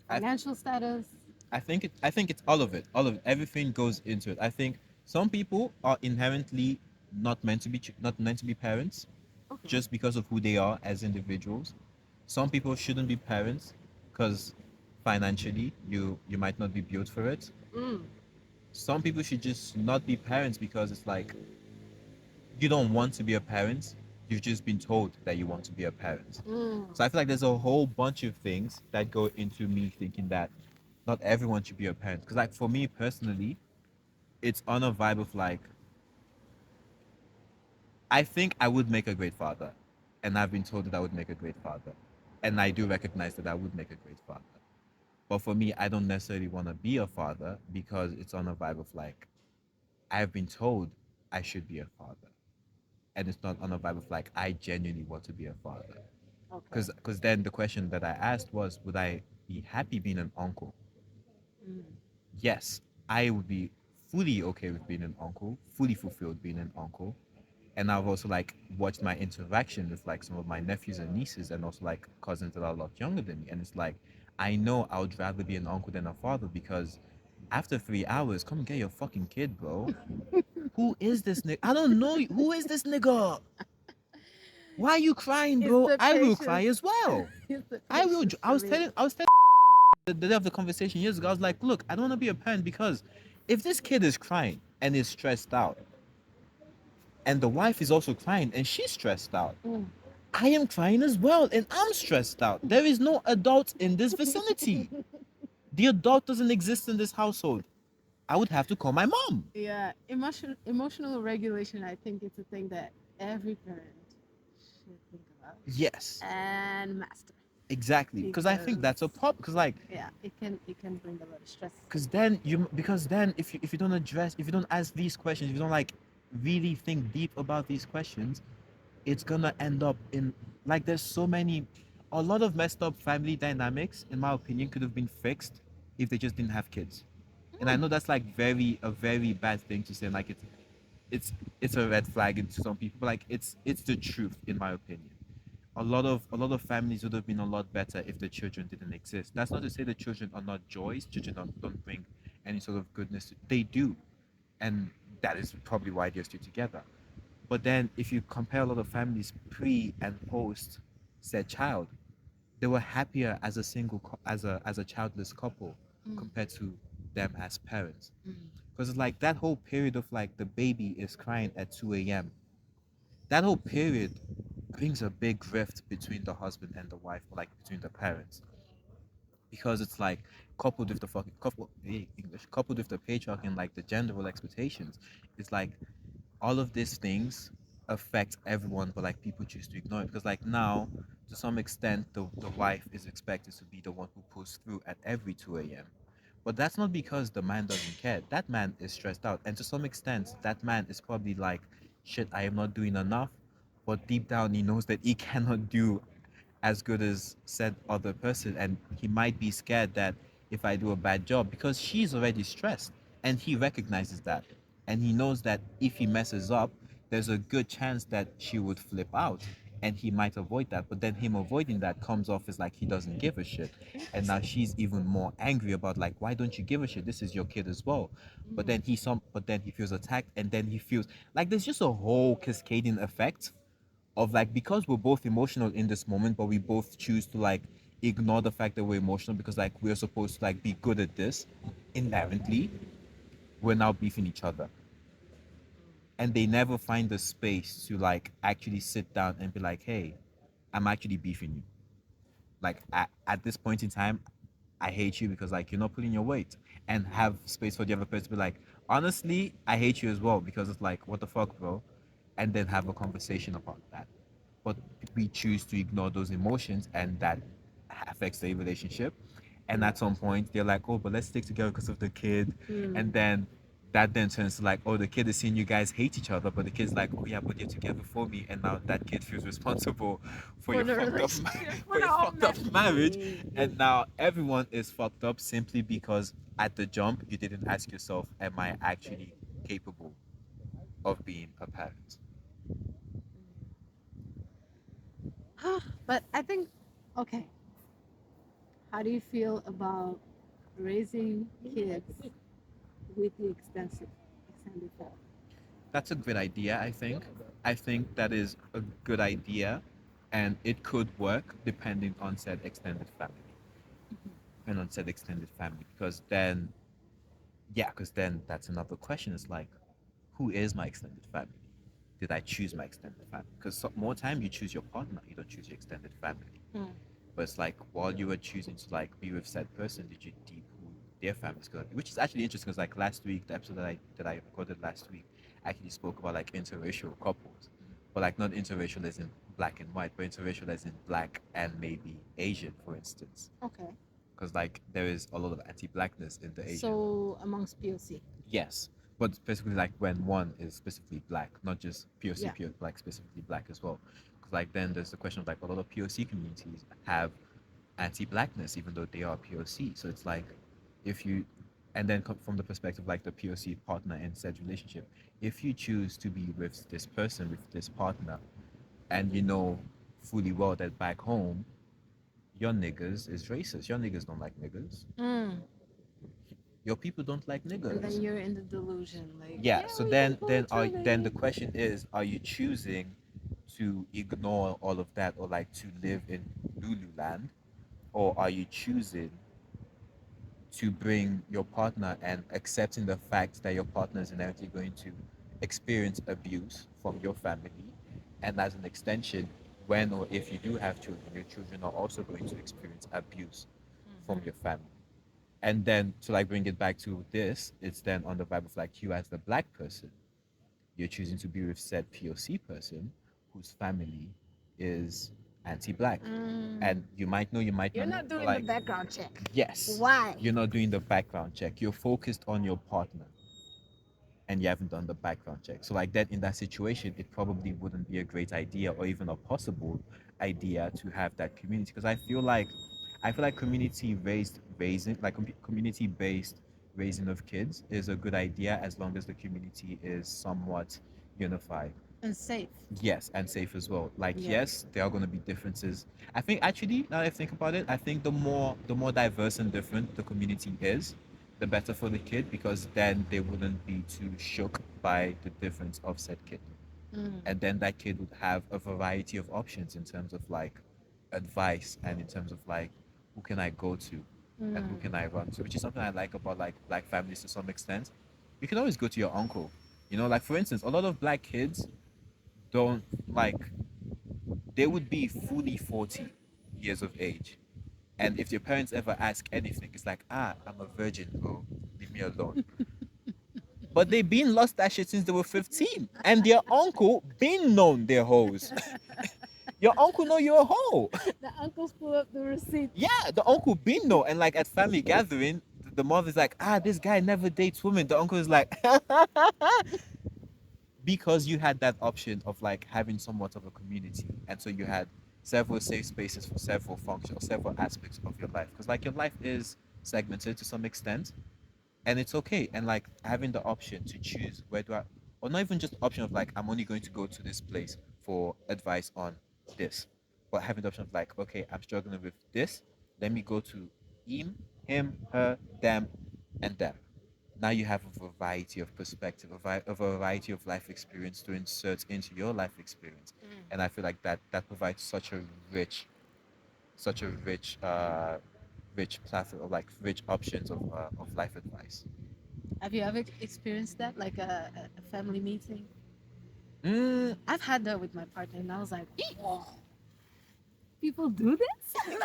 financial status? I think it's all of it. All of it. Everything goes into it. I think some people are inherently not meant to be parents Okay. just because of who they are as individuals. Some people shouldn't be parents because financially you might not be built for it. Mm. Some people should just not be parents because it's like you don't want to be a parent. You've just been told that you want to be a parent. Mm. So I feel like there's a whole bunch of things that go into me thinking that not everyone should be a parent. Because like for me personally, it's on a vibe of like I think I would make a great father, and I've been told that I would make a great father, and I do recognize that I would make a great father. But for me, I don't necessarily want to be a father because it's on a vibe of like I've been told I should be a father, and it's not on a vibe of like I genuinely want to be a father. Okay. Because then the question that I asked was, would I be happy being an uncle? Mm. Yes, I would be fully okay with being an uncle, fully fulfilled being an uncle. And I've also like watched my interaction with like some of my nephews and nieces and also like cousins that are a lot younger than me. And it's like I know I would rather be an uncle than a father because after 3 hours, come and get your fucking kid, bro. Who is this nigga? I don't know. Who is this nigga? Why are you crying, It's bro? the I will cry patience. as well. It's the I will. patience for me. I was telling the day of the conversation years ago. I was like, look, I don't want to be a parent because if this kid is crying and is stressed out, and the wife is also crying and she's stressed out, Mm. I am crying as well and I'm stressed out. There is no adult in this vicinity. The adult doesn't exist in this household. I would have to call my mom. Yeah, emotional regulation. I think it's a thing that every parent should think about Yes, and master. exactly. Because I think that's a problem. Because like, Yeah, it can bring a lot of stress. because then if you don't address, if you don't ask these questions, if you don't like really think deep about these questions, it's gonna end up in like there's so many a lot of messed up family dynamics in my opinion could have been fixed if they just didn't have kids. And I know that's like a very bad thing to say, and like it's it's a red flag into some people, but like it's the truth in my opinion. A lot of families would have been a lot better if the children didn't exist. That's not to say the children are not joys, children don't bring any sort of goodness. They do, and that is probably why they're still together. But then if you compare a lot of families pre and post said child, they were happier as a as a childless couple compared to them as parents. Because it's like that whole period of like the baby is crying at 2 a.m. That whole period brings a big rift between the husband and the wife, or like between the parents. Because it's like coupled with the fucking English, coupled with the patriarchy and like the gender role expectations, it's like all of these things affect everyone, but like people choose to ignore it because like now to some extent, the wife is expected to be the one who pulls through at every 2 a.m. But that's not because the man doesn't care. That man is stressed out. And to some extent, that man is probably like, shit, I am not doing enough. But deep down, he knows that he cannot do as good as said other person. And he might be scared that if I do a bad job, because she's already stressed. And he recognizes that. And he knows that if he messes up, there's a good chance that she would flip out and he might avoid that. But then him avoiding that comes off as like he doesn't give a shit. And now she's even more angry about like, why don't you give a shit? This is your kid as well. But then he feels attacked, and then he feels like there's just a whole cascading effect of like, because we're both emotional in this moment, but we both choose to like ignore the fact that we're emotional because like we're supposed to like be good at this inherently, we're now beefing each other. And they never find the space to like actually sit down and be like, hey, I'm actually beefing you. Like at this point in time, I hate you because like you're not putting your weight, and have space for the other person to be like, honestly, I hate you as well because it's like, what the fuck, bro? And then have a conversation about that. But we choose to ignore those emotions, and that affects the relationship. And at some point, they're like, oh, but let's stick together because of the kid. And then that then turns to like, oh, the kid is seeing you guys hate each other, but the kid's like, oh yeah, but you're together for me, and now that kid feels responsible for For your the fucked up relationship, for for the your whole fucked up marriage, and now everyone is fucked up simply because at the jump you didn't ask yourself, am I actually capable of being a parent? But I think, okay, how do you feel about raising kids with the extended family? That's a good idea, I think. I think that is a good idea, and it could work depending on said extended family. And on said extended family, because then, yeah, because then that's another question. It's like, who is my extended family? Did I choose my extended family? Because more time you choose your partner, you don't choose your extended family. But it's like, while you were choosing to like be with said person, did you deep who their family's gonna be? Which is actually interesting because like last week, the episode that I recorded last week actually spoke about like interracial couples, but like not interracial as in black and white, but interracial as in black and maybe Asian, for instance. Okay. Because like there is a lot of anti-blackness in the Asian. So amongst POC. Yes, but specifically like when one is specifically black, not just POC, Yeah. pure black, specifically black as well. Because like then there's the question of like a lot of POC communities have anti-blackness even though they are POC. So it's like, if you, and then from the perspective like the POC partner in said relationship, if you choose to be with this person, with this partner, and you know fully well that back home your niggas is racist, your niggas don't like niggas, your people don't like niggas. And then you're in the delusion, like, Yeah, so we then can pull then each are other then the in. question is, are you choosing to ignore all of that or like to live in Lululand, or are you choosing to bring your partner and accepting the fact that your partner is inherently going to experience abuse from your family, and as an extension, when or if you do have children, your children are also going to experience abuse from your family. And then to like bring it back to this, it's then on the vibe of like, you as the black person, you're choosing to be with said POC person whose family is anti-black. And you might know, you might You're not know, not but doing the like, background check. yes, Why? you're not doing the background check. You're focused on your partner and you haven't done the background check. So like that, in that situation, it probably wouldn't be a great idea or even a possible idea to have that community. Because I feel like community based raising, like community based raising of kids is a good idea as long as the community is somewhat unified. And safe. Yes, and safe as well. Like, Yeah. yes, there are going to be differences. I think actually, now that I think about it, I think the more diverse and different the community is, the better for the kid, because then they wouldn't be too shook by the difference of said kid. And then that kid would have a variety of options in terms of like advice, and in terms of like, who can I go to and who can I run to, which is something I like about like black families to some extent. You can always go to your uncle. You know, like for instance, a lot of black kids don't like, they would be fully 40 years of age. And if your parents ever ask anything, it's like, I'm a virgin, bro. Leave me alone. But they been lost that shit since they were 15. And their uncle been known their hoes. Your uncle know you're a hoe. The uncles pull up the receipt. Yeah, the uncle been know, and like at family gathering, the mother's like, this guy never dates women. The uncle is like, because you had that option of like having somewhat of a community, and so you had several safe spaces for several functions, several aspects of your life. Because like your life is segmented to some extent, and it's okay. And like having the option to choose where do I, or not even just option of like I'm only going to go to this place for advice on this, but having the option of like, okay, I'm struggling with this, let me go to him, her, them, and them. Now you have a variety of perspective, a variety of life experience to insert into your life experience, and I feel like that provides such a rich platform of like rich options of life advice. Have you ever experienced that, like a family meeting? Mm, I've had that with my partner, and I was like, "Oh, people do this? People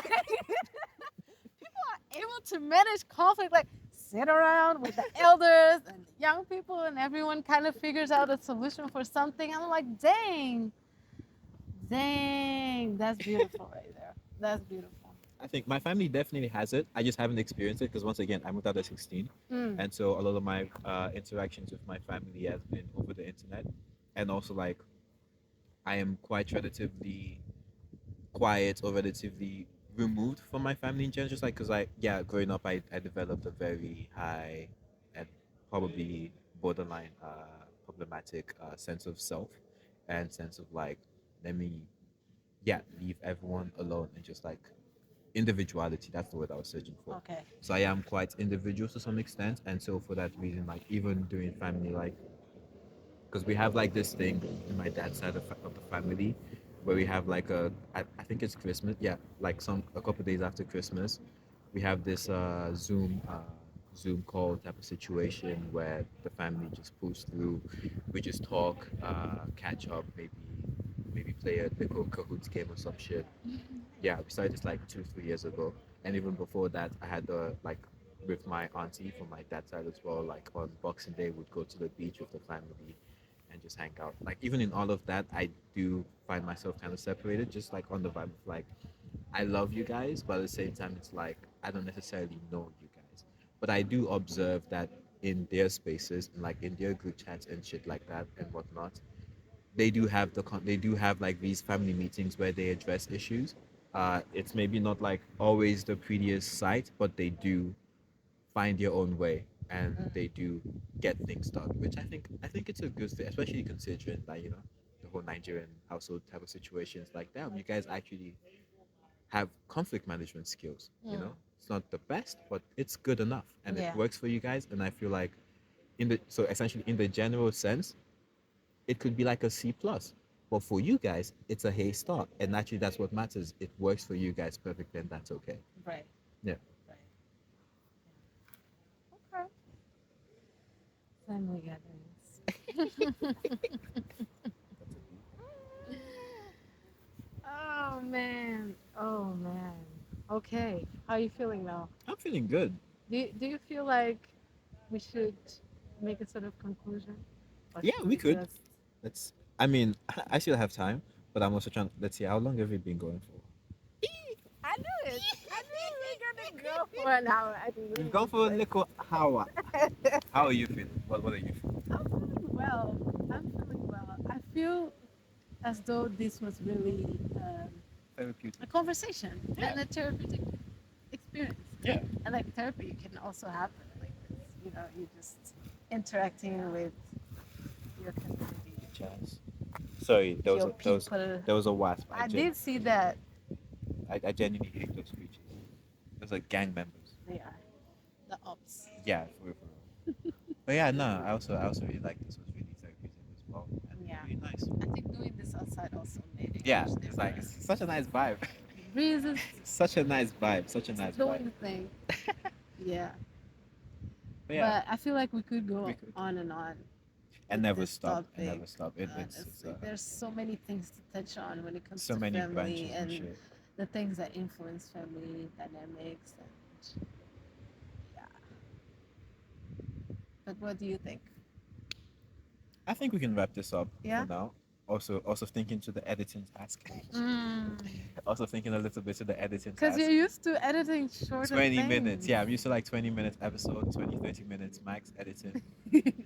are able to manage conflict, like sit around with the elders and young people, and everyone kind of figures out a solution for something." I'm like, dang, dang, that's beautiful right there. That's beautiful. I think my family definitely has it. I just haven't experienced it because once again, I moved out at 16, Mm. and so a lot of my interactions with my family has been over the internet, and also like I am quite relatively quiet or relatively removed from my family in general. Just like because growing up, I developed a very high and probably borderline problematic sense of self and sense of like let me leave everyone alone and just like individuality. That's the word I was searching for. Okay. So I am quite individual to some extent, and so for that reason, like even during family, like because we have like this thing in my dad's side of the family where we have like I think it's Christmas, yeah, like a couple of days after Christmas, we have this Zoom call type of situation where the family just pulls through, we just talk, catch up, maybe play a little Kahoots game or some shit. Yeah, we started this like 2 3 years ago, and even before that, I had like with my auntie from my dad's side as well. Like on Boxing Day, would go to the beach with the family and just hang out. Like even in all of that, I do find myself kind of separated, just like on the vibe of like I love you guys, but at the same time, it's like I don't necessarily know you guys, but I do observe that in their spaces and like in their group chats and shit like that and whatnot, they do have like these family meetings where they address issues. It's maybe not like always the prettiest sight, but they do find their own way and they do get things done, which I think it's a good thing, especially considering that the whole Nigerian household type of situations. Like, damn, you guys actually have conflict management skills. It's not the best, but it's good enough and it Yeah. works for you guys. And I feel like essentially in the general sense, it could be like a C plus. But for you guys, it's a hey start. And actually that's what matters. It works for you guys perfectly and that's okay. Right. Yeah. Right. Okay. Family gatherings. Oh man. Oh man. Okay. How are you feeling now? I'm feeling good. Do you feel like we should make a sort of conclusion? Or Yeah, should we we could. just I mean, I still have time, but I'm also trying. Let's see, how long have we been going for? I knew it. I knew we were gonna go for an hour at We've gone least. for a little hour. How are you feeling? What are you feeling? I'm feeling well. I'm feeling well. I feel as though this was really a Therapeutic. conversation Yeah. and a therapeutic experience. Yeah. And like therapy can also happen like this. You just interacting with your community, Chance. Sorry, your people. there was a wasp. I did see that I genuinely hate those creatures. Those are gang members. they are the ops. Yeah, for real, for real. But yeah, no, I also really like this. It was really therapeutic as well, and Yeah. really nice. I think doing this outside also made a Yeah, huge it's like difference. it's such a nice vibe. Breeze is Such a nice vibe. Such a it's nice vibe. doing the thing. Yeah. But yeah, But I feel like we could go we could. on and on And with never this stop. And topic. never stop. It's Honestly, there's so many things to touch on when it comes so to many family branches and and shit. the things that influence family dynamics. And yeah. But what do you think? I think we can wrap this up Yeah? for now. also thinking to the editing task. Mm. Also thinking a little bit to the editing Because you're task. used to editing shorter 20 minutes. things. Yeah, I'm used to like 20 minutes episode, 20, 30 minutes max editing.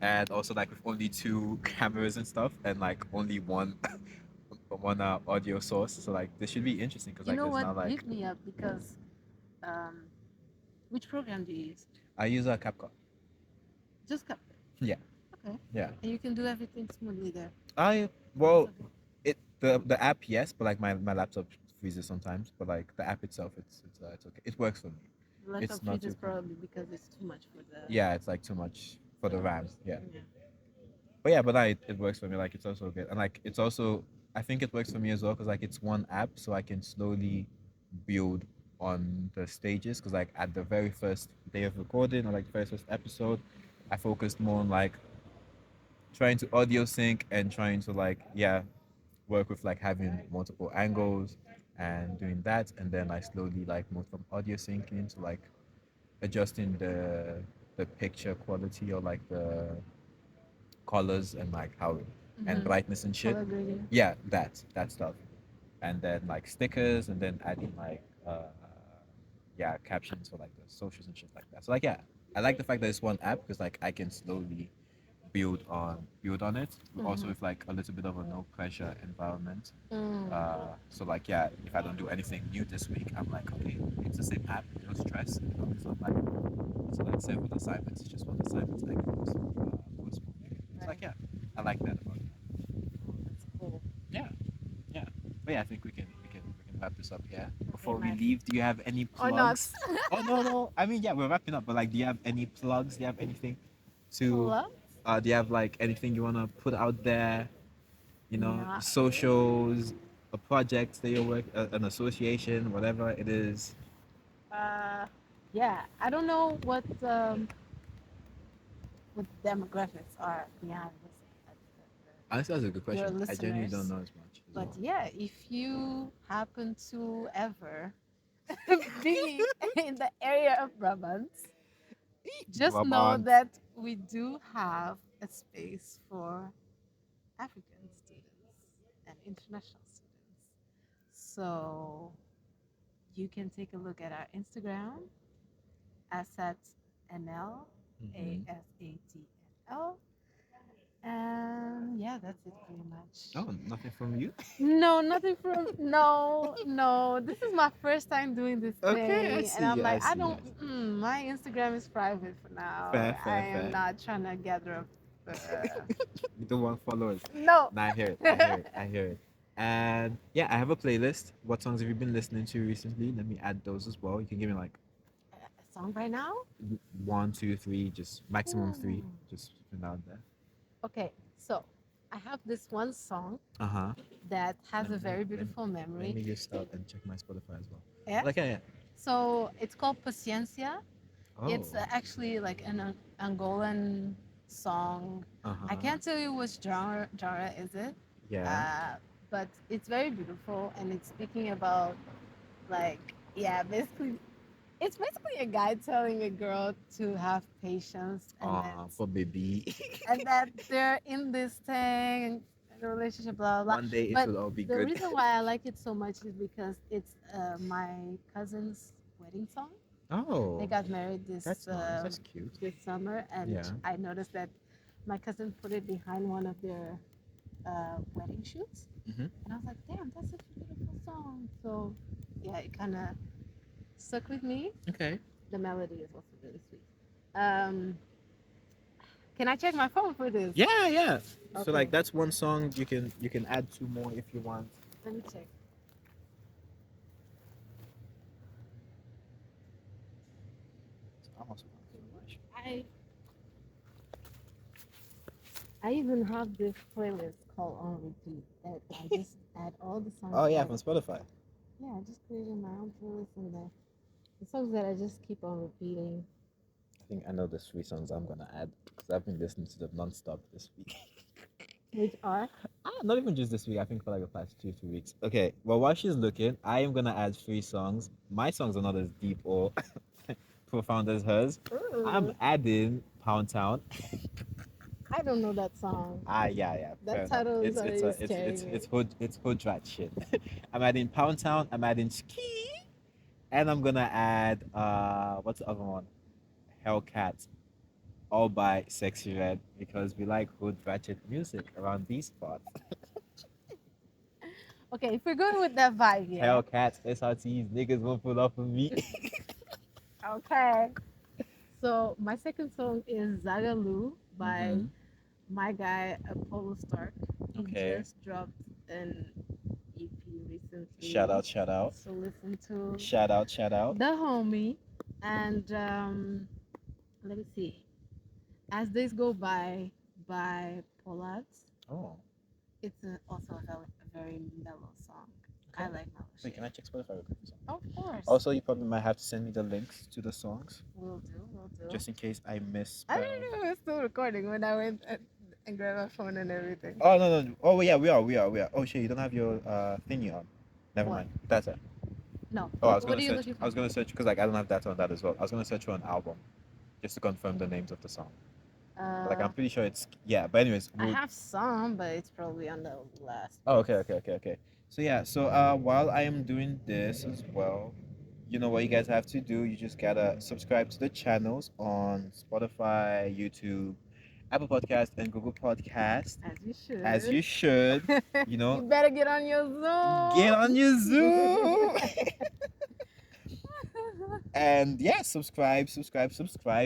And also like with only two cameras and stuff and like only one audio source. So like this should be interesting because You like know there's what? not like Hit me up because um, which program do you use? I use a CapCut. Just Capcut. Yeah. Okay. Yeah. And you can do everything smoothly there. I That's well okay. the app yes, but like my laptop freezes sometimes. But like the app itself, it's okay. It works for me. The laptop It's not freezes too probably because it's too much for the. yeah. It's like too much for the RAM. Yeah. Yeah. But yeah, but like it works for me. Like it's also good, and like it's also I think it works for me as well because like it's one app, so I can slowly build on the stages. Because like at the very first day of recording or like the very first episode, I focused more on like trying to audio sync and trying to like yeah work with like having multiple angles and doing that, and then I slowly like moved from audio syncing to like adjusting the picture quality or like the colors and like how and brightness and shit. Color grading. Yeah, that stuff. And then like stickers and then adding like yeah, captions for like the socials and shit like that. So like yeah, I like the fact that it's one app because like I can slowly build on it. Also with like a little bit of a no pressure environment. So like yeah, if I don't do anything new this week, I'm like okay, it's the same app, no stress. You know, it's not like so like several assignments. It's just one assignment I can post. It's like yeah, I like that about it. That's cool. Yeah, yeah. But yeah, I think we can wrap this up here. Before Okay, we nice. leave, do you have any Or not. plugs? Oh no no. I mean yeah, we're wrapping up. But like, do you have any plugs? Do you have anything to? Love? Do you have like anything you wanna put out there? You know, Not socials, a project that you're working, an association, whatever it is. yeah, I don't know what demographics are behind this. Honestly, that's a good Your question. I genuinely don't listeners. know as much as But well. yeah, if you happen to ever be in the area of Brabant, just know Brabant. that we do have a space for African students and international students. So you can take a look at our Instagram, ASATNL, Mhm. ASATNL. And yeah, that's it pretty much. Oh, nothing from you? No, nothing from no. This is my first time doing this Okay, I thing, and I'm see. I like, I see. don't. My Instagram is private for now. Fair, I fair, am fair. not trying to gather up. You don't want followers. No. No, I hear it. I hear it. I hear it. And yeah, I have a playlist. What songs have you been listening to recently? Let me add those as well. You can give me like A song right now? one, two, three, just maximum three. Ooh. Just put it out there. Okay, so I have this one song Uh huh. that has Let a me, very let, beautiful let memory. me just start and check my Spotify as well. Yeah. Like, yeah. So it's called Paciencia. Oh. It's actually like an Angolan song. Uh-huh. I can't tell you which genre is it. Yeah. But it's very beautiful and it's speaking about like yeah, basically it's basically a guy telling a girl to have patience For baby. and that they're in this thing and a relationship blah blah blah. One day it But will all be the good. reason why I like it so much is because it's my cousin's wedding song. Oh. They got married this That's nice. That's cute. this summer, and Yeah. I noticed that my cousin put it behind one of their wedding shoots, Mhm. and I was like, "Damn, that's such a beautiful song." So, yeah, it kind of stuck with me. Okay. The melody is also really sweet. Um, can I check my phone for this? Yeah, yeah. So Okay. like that's one song you can add two more if you want. Let me check. It's almost so much. I even have this playlist called On Repeat that I just add all the songs. Oh yeah, that from Spotify. yeah, I just created my own playlist and the songs that I just keep on repeating. I think I know the three songs I'm gonna add because I've been listening to them nonstop this week. Which are? Not even just this week. I think for like the past 2 3 weeks. Okay. Well, while she's looking, I am gonna add three songs. My songs are not as deep or profound as hers. I'm adding Pound Town. I don't know that song. Yeah, yeah, fair That enough. title is already scaring me. It's hood rat shit. I'm adding Pound Town. I'm adding Ski, and I'm gonna add what's the other one? Hellcat, all by Sexy Red because we like hood ratchet music around these parts. Okay, if we're going with that vibe, yeah. Hellcats, SRTs, niggas won't pull up on me. Okay. So my second song is Zagaloo by Mhm. my guy Apollo Stark. He Okay. just dropped an EP Shout recently. out, shout out. So listen to Shout out, shout out. the homie. And let me see. As Days Go by Pollard. Oh, It's also a very mellow song. I okay. like mellow Wait, shit. can I check Spotify real quick? Of course. Also, you probably might have to send me the links to the songs Will do, will do. just in case I I misspell. didn't know it was still recording when I went and grabbed my phone and everything. Oh no no. Oh yeah, we are. Oh shit, you don't have your thingy on. Never What? mind. That's it. No. Oh, I was What gonna are you search. looking I for? was gonna search because like I don't have that on that as well. I was gonna search for an album just to confirm the names of the song. But, like Uh, I'm pretty sure it's yeah. But anyways, I we'll. have some, but it's probably on the last. Oh okay okay okay okay. So yeah. So while I am doing this as well, you know what you guys have to do. You just gotta subscribe to the channels on Spotify, YouTube, Apple Podcast, and Google Podcast, As you as you should. should. You You know, better get on your get on Zoom. your Zoom. And yeah, subscribe.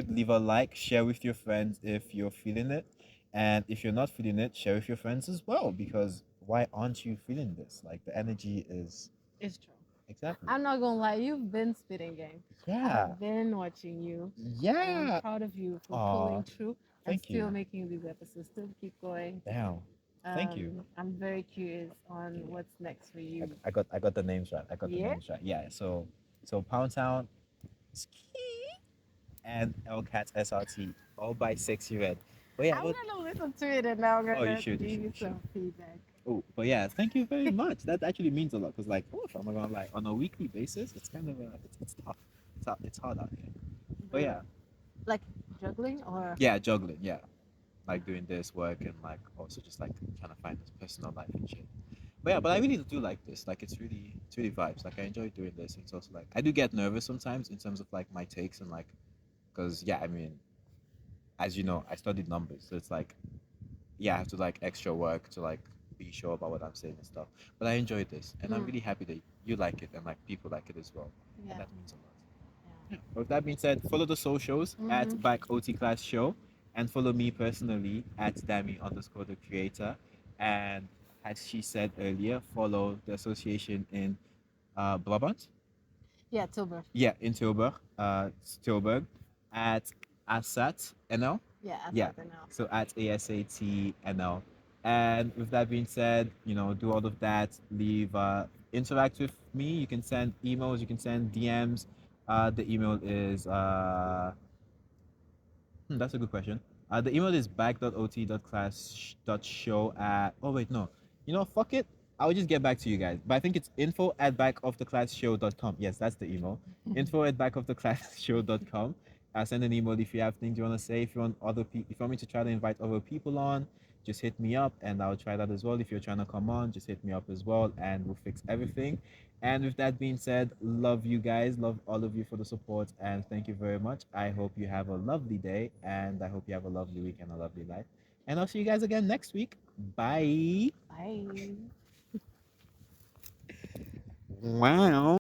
Leave a like, share with your friends if you're feeling it. And if you're not feeling it, share with your friends as well. Because why aren't you feeling this? Like the energy is It's true. exactly. I'm not gonna lie, you've been spitting game. Yeah. I've been watching you. And I'm Yeah. proud of you for Aw, pulling through and thank still you. making these episodes. Still keep going. Damn. Thank you. I'm very curious on Okay, what's next for yeah. you. I got the names right. I got the Yeah? names right. Yeah. So Pound Town, Ski, and Hellcat SRT, all by Sexy Red. But yeah, I'm but gonna listen to it and now I'm oh, you gonna should, you give should, you you should. some feedback. Oh, but yeah, thank you very much. That actually means a lot because, like, oh, if I'm not gonna lie, on a weekly basis, it's kind of it's tough. It's hard out here. But yeah, Like juggling or yeah, juggling, yeah, like doing this work and like also just like trying to find this personal life and shit. But yeah, but I really do like this. Like, it's really vibes. Like, I enjoy doing this. It's also like I do get nervous sometimes in terms of like my takes and like, because yeah, I mean, as you know, I studied numbers, so it's like yeah, I have to like extra work to like be sure about what I'm saying and stuff. But I enjoyed this, and I'm mm, really happy that you like it and like people like it as well, yeah, and that means a lot. yeah. Yeah. With that being said, follow the socials Mm-hmm. at Back OT Class Show, and follow me personally at Dami underscore the creator. And as she said earlier, follow the association in Brabant. Yeah, Tilburg. Yeah, in Tilburg, Tilburg, at ASAT NL. Yeah, I Yeah, thought that now. so at ASAT NL. And with that being said, you know, do all of that. Leave, interact with me. You can send emails. You can send DMs. The email is that's a good question. The email is back.ot.class.show at. Oh wait, no. You know, fuck it. I'll just get back to you guys. But I think it's info at backoftheclassshow.com. Yes, that's the email. Info at backoftheclassshow.com. Send an email if you have things you want to say. If you want other people, if you want me to try to invite other people on, just hit me up and I'll try that as well. If you're trying to come on, just hit me up as well and we'll fix everything. And with that being said, love you guys, love all of you for the support, and thank you very much. I hope you have a lovely day, and I hope you have a lovely week and a lovely life. And I'll see you guys again next week. Bye. Bye. Wow.